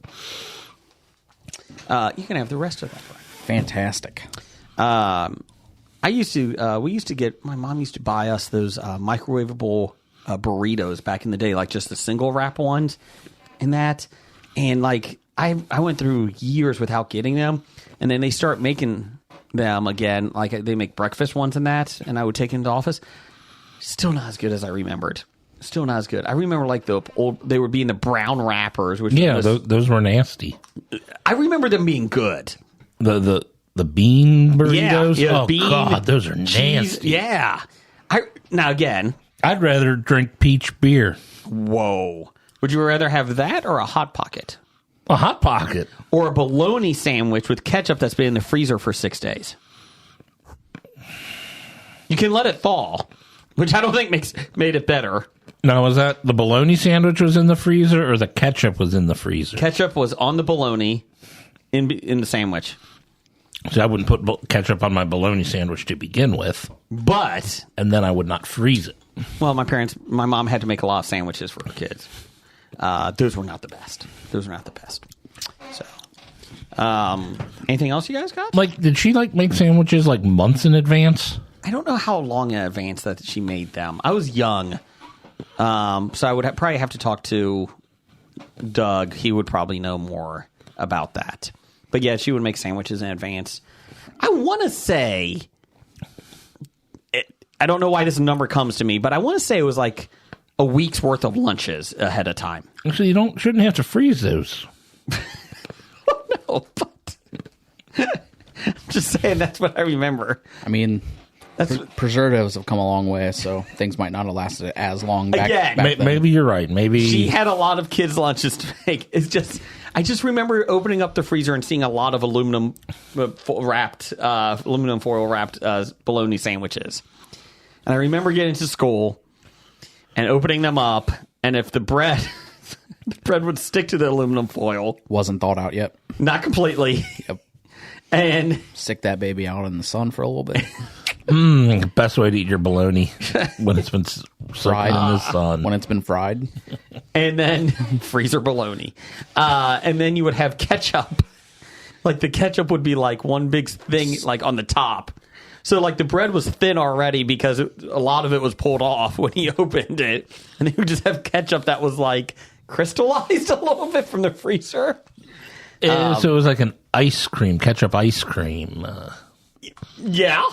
you can have the rest of that. Fantastic. We used to get, my mom used to buy us those microwavable burritos back in the day, like just the single wrap ones and that. And like, I went through years without getting them. And then they start making them again. Like they make breakfast ones and that. And I would take them to office. Still not as good as I remembered. Still not as good. I remember like the old, they would be in the brown wrappers. Which those were nasty. I remember them being good. The bean burritos? Yeah, oh, bean, God, those are cheese, nasty. yeah. Now, again. I'd rather drink peach beer. Whoa. Would you rather have that or a Hot Pocket? A Hot Pocket. Or a bologna sandwich with ketchup that's been in the freezer for 6 days? You can let it thaw, which I don't think made it better. Now, was that the bologna sandwich was in the freezer or the ketchup was in the freezer? Ketchup was on the bologna in the sandwich. So I wouldn't put ketchup on my bologna sandwich to begin with. But. And then I would not freeze it. Well, my mom had to make a lot of sandwiches for her kids. Those were not the best. So, anything else you guys got? Like, did she make sandwiches like months in advance? I don't know how long in advance that she made them. I was young. So I would probably have to talk to Doug. He would probably know more about that. But yeah, she would make sandwiches in advance. I want to say, I don't know why this number comes to me, but I want to say it was like a week's worth of lunches ahead of time. Actually, you shouldn't have to freeze those. No, but I'm just saying that's what I remember. I mean, preservatives have come a long way, so things might not have lasted as long back then. Maybe you're right. Maybe she had a lot of kids' lunches to make. I just remember opening up the freezer and seeing a lot of aluminum foil wrapped bologna sandwiches. And I remember getting to school and opening them up, and if the bread would stick to the aluminum foil, wasn't thawed out yet. Not completely. Yep. And stick that baby out in the sun for a little bit. Best way to eat your bologna when it's been fried in the sun. When it's been fried. And then freezer bologna. And then you would have ketchup. Like the ketchup would be like one big thing like on the top. So like the bread was thin already because a lot of it was pulled off when he opened it. And he would just have ketchup that was like crystallized a little bit from the freezer. So it was like an ice cream, ketchup ice cream. Yeah.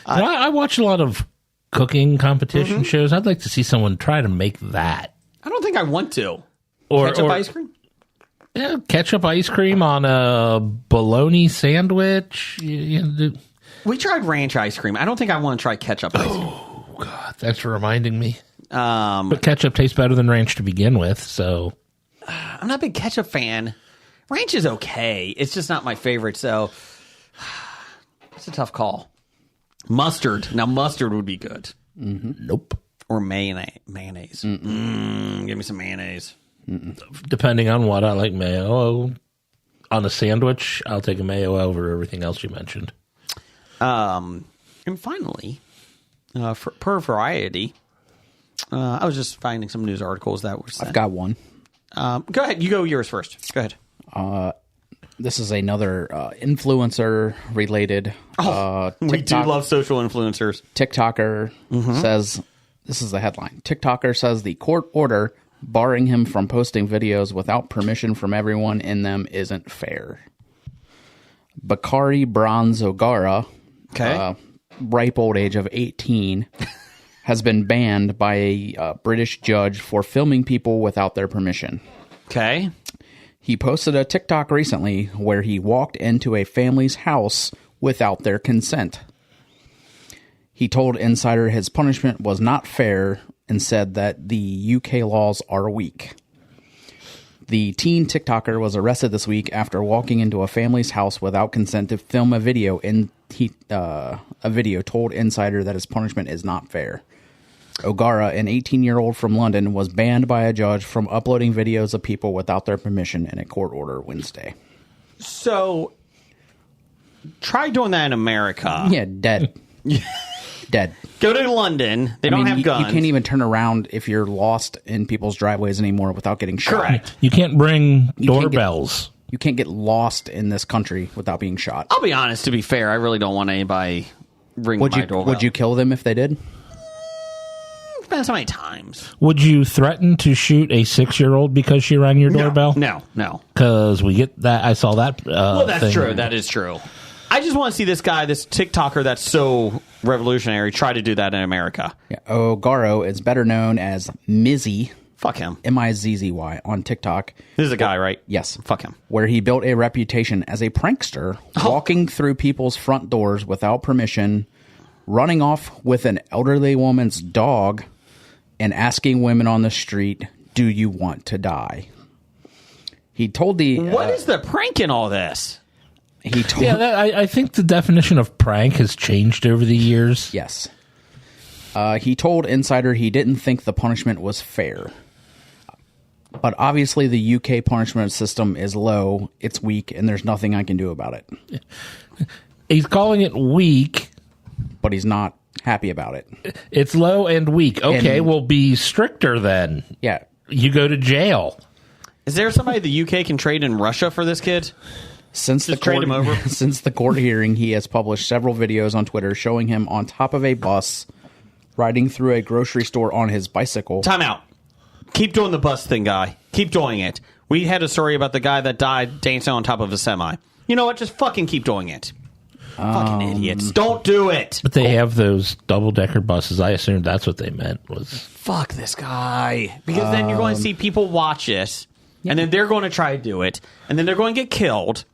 I watch a lot of cooking competition shows. I'd like to see someone try to make that. I don't think I want to. Or Ketchup ice cream? Yeah, ketchup ice cream on a bologna sandwich. We tried ranch ice cream. I don't think I want to try ketchup ice cream. Oh, God, that's for reminding me. But ketchup tastes better than ranch to begin with, so... I'm not a big ketchup fan. Ranch is okay. It's just not my favorite, so... It's a tough call. Mustard. Now, mustard would be good. Nope. Or mayonnaise. Give me some mayonnaise. Depending on what, I like mayo. On a sandwich, I'll take a mayo over everything else you mentioned. And finally, per variety, I was just finding some news articles that were sent. I've got one. Go ahead. You go yours first. Go ahead. This is another influencer-related. We do love social influencers. TikToker says, this is the headline. TikToker says the court order barring him from posting videos without permission from everyone in them isn't fair. Bakari Bronze O'Gara, ripe old age of 18, has been banned by a British judge for filming people without their permission. Okay. He posted a TikTok recently where he walked into a family's house without their consent. He told Insider his punishment was not fair and said that the UK laws are weak. The teen TikToker was arrested this week after walking into a family's house without consent to film a video, and a video told Insider that his punishment is not fair. O'Gara, an 18-year-old from London, was banned by a judge from uploading videos of people without their permission in a court order Wednesday. So, try doing that in America. Yeah, dead. Dead. Go to London. They don't have guns. You can't even turn around if you're lost in people's driveways anymore without getting shot. Correct. You can't bring doorbells. You can't get lost in this country without being shot. I'll be honest, to be fair, I really don't want anybody ringing my doorbell. Would you kill them if they did? Depends how many times. Would you threaten to shoot a 6-year-old because she rang your doorbell? No. Because we get that. I saw that. Well, that's thing. true. That is true. I just want to see this guy, this TikToker that's so revolutionary, try to do that in America. Yeah. O'Gara is better known as Mizzy. Fuck him. Mizzy on TikTok. This is a guy, right? Yes. Fuck him. Where he built a reputation as a prankster, walking through people's front doors without permission, running off with an elderly woman's dog, and asking women on the street, "Do you want to die?" He told the... What is the prank in all this? He told... Yeah, I think the definition of prank has changed over the years. Yes. He told Insider he didn't think the punishment was fair. But obviously the UK punishment system is low, it's weak, and there's nothing I can do about it. He's calling it weak. But he's not happy about it. It's low and weak. Okay, And- we'll be stricter then. Yeah. You go to jail. Is there somebody the UK can trade in Russia for this kid? Since Just trade him over? Since the court hearing, he has published several videos on Twitter showing him on top of a bus, riding through a grocery store on his bicycle. Time out. Keep doing the bus thing, guy. Keep doing it. We had a story about the guy that died dancing on top of a semi. You know what? Just fucking keep doing it. Fucking idiots. Don't do it. But they have those double-decker buses. I assumed that's what they meant was... Fuck this guy. Because then you're going to see people watch it, and then they're going to try to do it, and then they're going to get killed.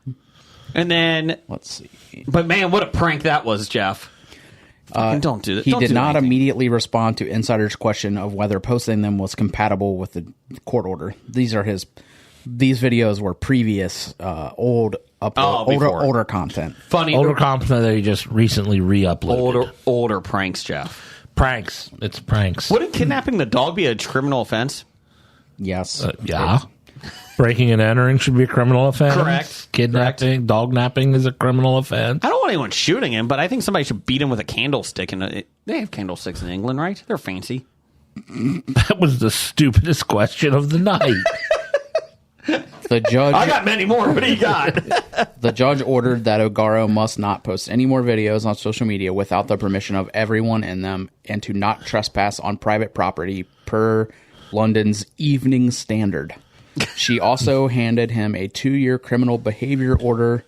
And then... Let's see. But man, what a prank that was, Jeff. Don't do that. He Don't did do not anything. immediately respond to Insider's question of whether posting them was compatible with the court order. These videos were previous older content. Funny. Older content that he just recently re-uploaded. Older pranks, Jeff. Pranks. It's pranks. Wouldn't kidnapping the dog be a criminal offense? Yes. Yeah. Breaking and entering should be a criminal offense. Correct. Kidnapping, dog napping is a criminal offense. I don't want want anyone shooting him, but I think somebody should beat him with a candlestick. And they have candlesticks in England, right? They're fancy. That was the stupidest question of the night. The judge. I got many more. What do you got? The judge ordered that O'Gara must not post any more videos on social media without the permission of everyone in them, and to not trespass on private property per London's Evening Standard. She also handed him a 2-year criminal behavior order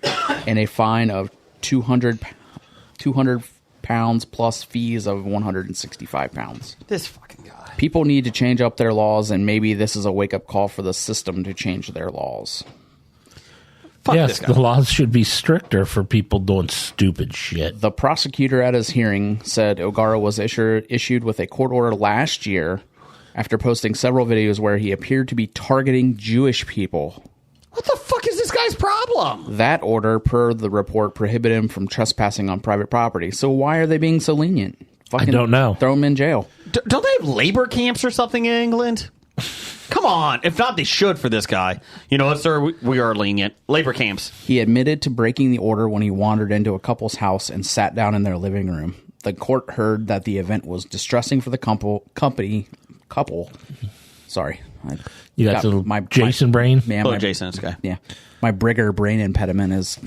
and a fine of £200 plus fees of £165. This fucking guy. People need to change up their laws, and maybe this is a wake-up call for the system to change their laws. Fuck Yes, this guy. the laws should be stricter for people doing stupid shit. The prosecutor at his hearing said O'Gara was issued with a court order last year after posting several videos where he appeared to be targeting Jewish people. What the fuck is this guy's problem? That order, per the report, prohibited him from trespassing on private property. So why are they being so lenient? Fucking don't know. Throw him in jail. Don't they have labor camps or something in England? Come on. If not, they should for this guy. You know what, sir? We are lenient. Labor camps. He admitted to breaking the order when he wandered into a couple's house and sat down in their living room. The court heard that the event was distressing for the couple. Sorry. You got the Jason brain? Man, Oh, Jason, this guy. Yeah. My Brigger brain impediment is...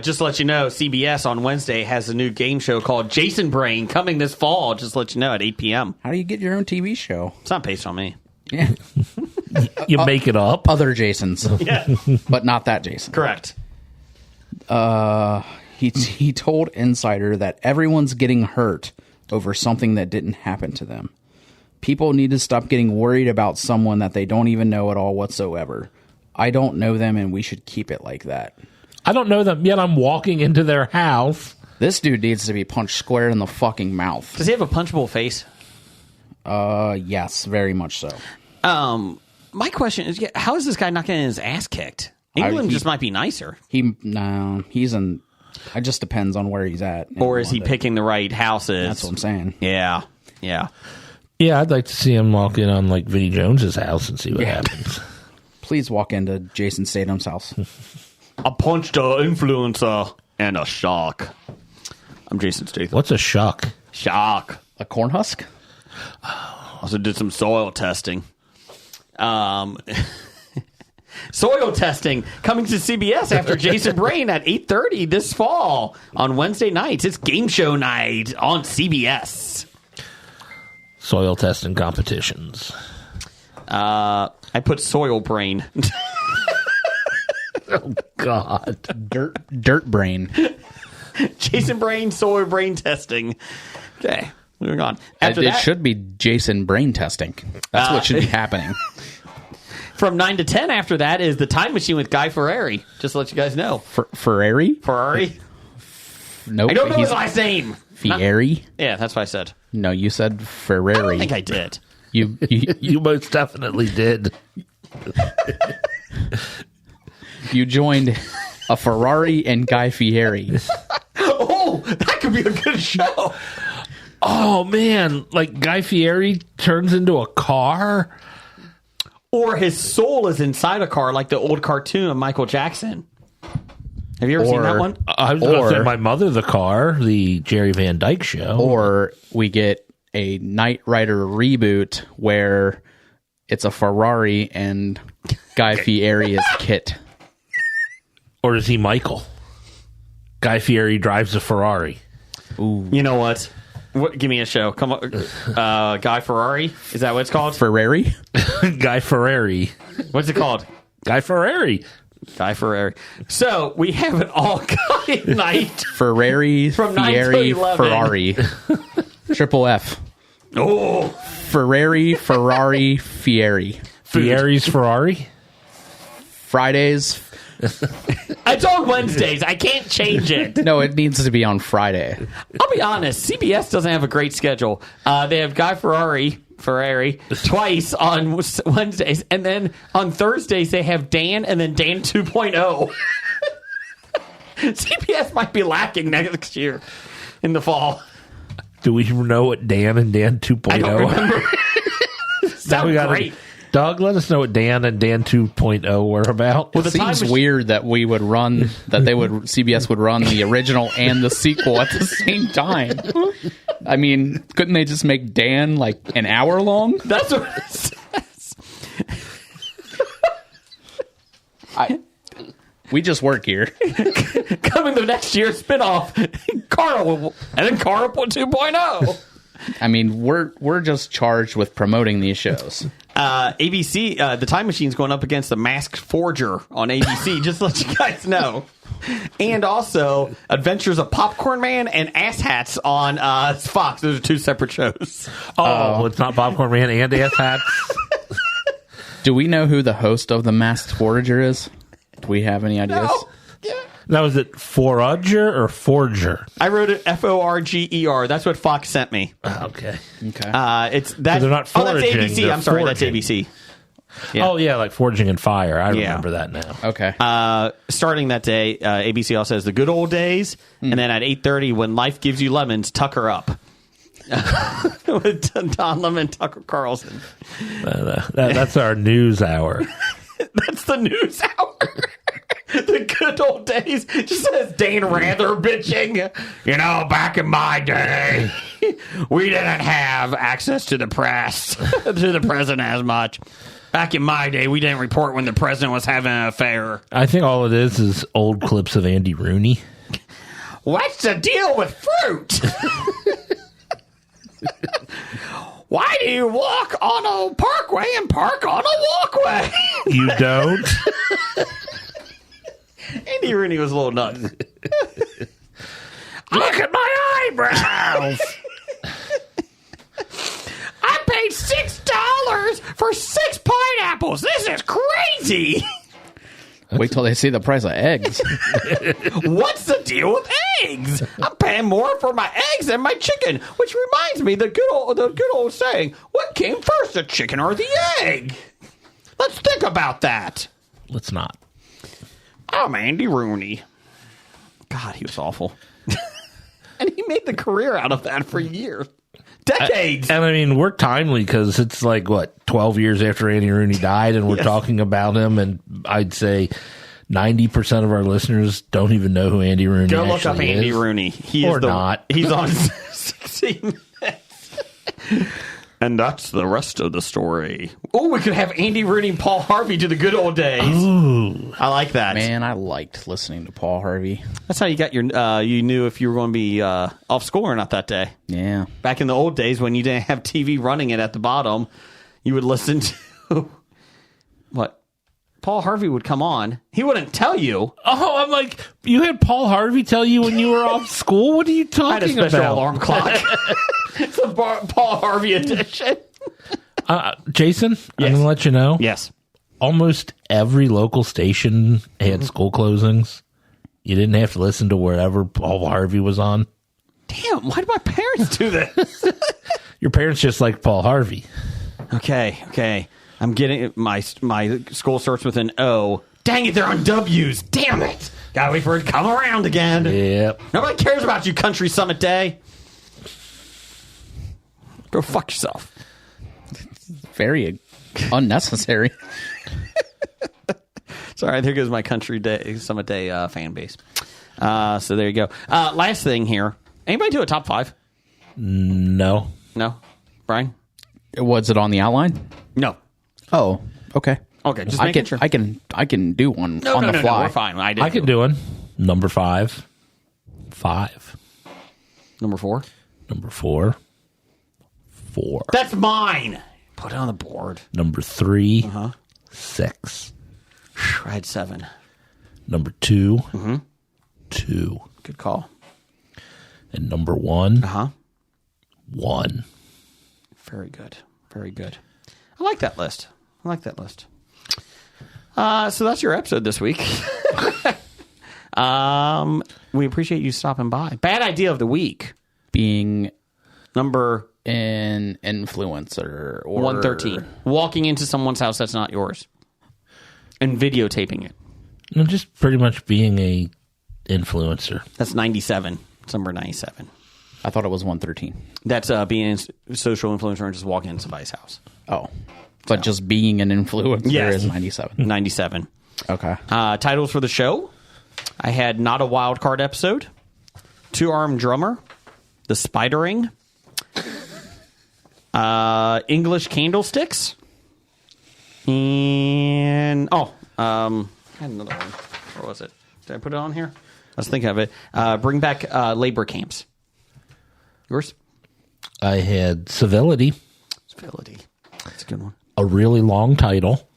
Just to let you know, CBS on Wednesday has a new game show called Jason Brain coming this fall. Just to let you know, at 8 p.m. How do you get your own TV show? It's not based on me. Yeah. You make it up. Other Jasons. Yeah, But not that Jason. correct. He told Insider that everyone's getting hurt over something that didn't happen to them. People need to stop getting worried about someone that they don't even know at all whatsoever. I don't know them, and we should keep it like that. I don't know them, yet I'm walking into their house. This dude needs to be punched square in the fucking mouth. Does he have a punchable face? Yes, very much so. My question is, how is this guy not getting his ass kicked? England just might be nicer. He's in... It just depends on where he's at. Or is he picking the right houses? That's what I'm saying. Yeah. Yeah, I'd like to see him walk in on like Vinnie Jones's house and see what happens. Please walk into Jason Statham's house. I punched an influencer and a shark. I'm Jason Statham. What's a shuck? Shark. A corn husk? Also did some soil testing. Soil testing coming to CBS after Jason Brain at 8:30 this fall on Wednesday nights. It's game show night on CBS. Soil testing competitions. I put soil brain. Oh, God. Dirt brain. Jason Brain, soil brain testing. Okay, moving on. After It that, should be Jason brain testing. That's what should be happening. from 9 to 10 after that is the Time Machine with Guy Ferrari. Just to let you guys know. Ferrari? Ferrari? Nope. I don't know he's his last name. Fieri? Yeah, that's what I said. No, you said Ferrari. I don't think I did. You You most definitely did. you joined a Ferrari and Guy Fieri. Oh, that could be a good show. Oh, man. Like Guy Fieri turns into a car? Or his soul is inside a car like the old cartoon of Michael Jackson. Have you ever seen that one? I was going to say My Mother the Car, the Jerry Van Dyke Show. Or we get a Knight Rider reboot where it's a Ferrari and Guy Fieri is Kit. Or is he Michael? Guy Fieri drives a Ferrari. You know what? Give me a show. Come on. Guy Ferrari? Is that what it's called? Ferrari? Guy Ferrari. What's it called? Guy Ferrari. Guy Ferrari. So we have an all-guy night. Ferrari, From 9 Fieri, to 11. Ferrari. Triple F. Oh, Ferrari, Fieri. Fieri's Ferrari? Fridays. it's on Wednesdays. I can't change it. No, it needs to be on Friday. I'll be honest. CBS doesn't have a great schedule. They have Guy Ferrari twice on Wednesdays, and then on Thursdays they have Dan and then Dan 2.0. CBS might be lacking next year in the fall. Do we know what Dan and Dan 2.0 I don't remember. Now we Sounds great. Doug, let us know what Dan and Dan 2.0 were about. Well, It seems weird that we would run CBS would run the original and the sequel at the same time. I mean, couldn't they just make Dan like an hour long? That's what it says. We just work here. Coming the next year, spinoff, Carl, and then Carl 2.0. I mean, we're just charged with promoting these shows. ABC, the Time Machine's going up against the Masked Forger on ABC, just to let you guys know. And also, Adventures of Popcorn Man and Ass Hats on Fox. Those are two separate shows. Oh, it's not Popcorn Man and Ass Hats? Do we know who the host of the Masked Forager is? Do we have any ideas? No. Yeah. Now, is it Forager or Forger? I wrote it Forger. That's what Fox sent me. Okay. Okay. It's that. they're not Oh, that's foraging, ABC. they're I'm sorry, foraging. that's ABC. Yeah. Oh, yeah, like Forging in Fire. I Yeah. remember that now. Okay. Starting that day, ABC also has The Good Old Days, and then at 8:30, When Life Gives You Lemons, Tucker Up. With Don Lemon, Tucker Carlson. That's our news hour. That's the news hour. The Good Old Days just says Dane Rather bitching. You know, back in my day, we didn't have access to the press, to the president as much. Back in my day, we didn't report when the president was having an affair. I think all it is old clips of Andy Rooney. What's the deal with fruit? Why do you walk on a parkway and park on a walkway? You don't? Andy Rooney was a little nuts. Look at my eyebrows! I paid $6 for 6 pineapples. This is crazy. Wait till they see the price of eggs. What's the deal with eggs? I'm paying more for my eggs than my chicken, which reminds me the good old saying: what came first, the chicken or the egg? Let's think about that. Let's not. I'm Andy Rooney. God, he was awful. And he made the career out of that for years. Decades. And I mean, we're timely because it's like, 12 years after Andy Rooney died, and we're talking about him, and I'd say 90% of our listeners don't even know who Andy Rooney is. Go look up Andy Rooney. He Or is not. He's on 60 Minutes. And that's the rest of the story. Oh, we could have Andy Rooney and Paul Harvey do the good old days. Ooh. I like that. Man, I liked listening to Paul Harvey. That's how you got your. You knew if you were going to be off school or not that day. Yeah. Back in the old days when you didn't have TV running it at the bottom, you would listen to what Paul Harvey would come on. He wouldn't tell you. Oh, I'm like, you had Paul Harvey tell you when you were off school? What are you I had a talking special about? alarm clock. It's a Paul Harvey edition. Jason, Yes. I'm going to let you know. Yes. Almost every local station had school closings. You didn't have to listen to wherever Paul Harvey was on. Damn, why did my parents do this? Your parents just like Paul Harvey. Okay. I'm getting my school starts with an O. Dang it, they're on W's. Damn it. Gotta wait for it to come around again. Yep. Nobody cares about you, Country Summit Day. Go fuck yourself. Very unnecessary. Sorry, there goes my Country Summit Day fan base. So there you go. Last thing here. Anybody do a top 5? No. No? Brian? Was it on the outline? No. Oh, okay. Okay, just I making can, sure. I can do one on the No, fly. we're fine. I can do one. Number 5. 5. Number 4? Number 4. 4. That's mine. Put it on the board. Number 3. 6. I had 7. Number 2. 2. Good call. And number 1. 1. 1. Very good. Very good. I like that list. So that's your episode this week. We appreciate you stopping by. Bad idea of the week. Being Number an influencer or 113. Walking into someone's house that's not yours. And videotaping it. No, just pretty much being a influencer. That's 97. It's number 97. I thought it was 113. That's being a social influencer and just walking into somebody's house. Oh, But just being an influencer Yes. is 97. 97. Okay. Titles for the show. I had Not a Wild Card episode, Two-Armed Drummer, The Spidering, English Candlesticks, and I had another one. Where was it? Did I put it on here? I was thinking of it. Bring back labor camps. Yours? I had Civility, Civility. That's a good one. a really long title.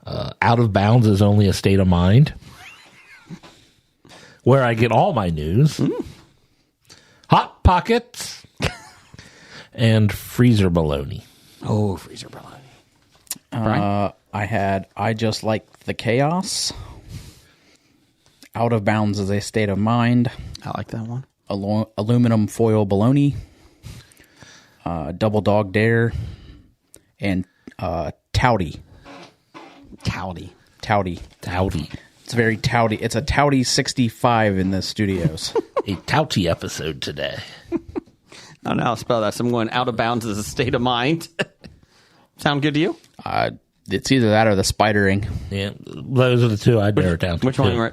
Out of Bounds is only a state of mind. Where I get all my news. Hot Pockets. And Freezer Baloney. Oh, Freezer Baloney. I had I Just Like the Chaos. Out of Bounds is a State of Mind. I like that one. Aluminum Foil Baloney. Double Dog Dare. And Touty. Touty. Touty. It's very touty. It's a touty 65 in the studios. A touty episode today. I don't know how to spell that. So I'm going Out of Bounds as a state of mind. Sound good to you? It's either that or the Spidering. Yeah, those are the two I'd narrow it down to. Which one? Right?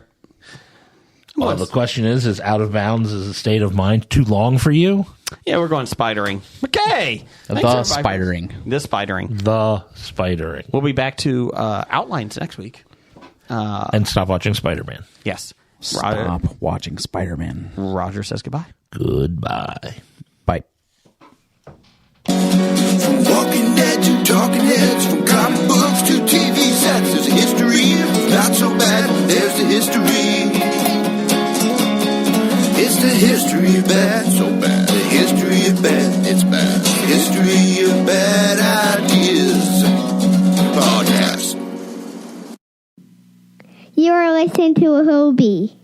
Well, the question is Out of Bounds is a state of mind too long for you? Yeah, we're going Spidering. Okay. The Thanks, everybody. Spidering. The Spidering. The Spidering. We'll be back to outlines next week. And stop watching Spider-Man. Yes. Stop watching Spider-Man. Roger says goodbye. Goodbye. Bye. From Walking Dead to Talking Heads, from comic books to TV sets, there's a history. Not so bad, there's the history. It's the history of bad, so bad. The history of bad, it's bad. History of bad ideas. Podcast. You are listening to a Hobie.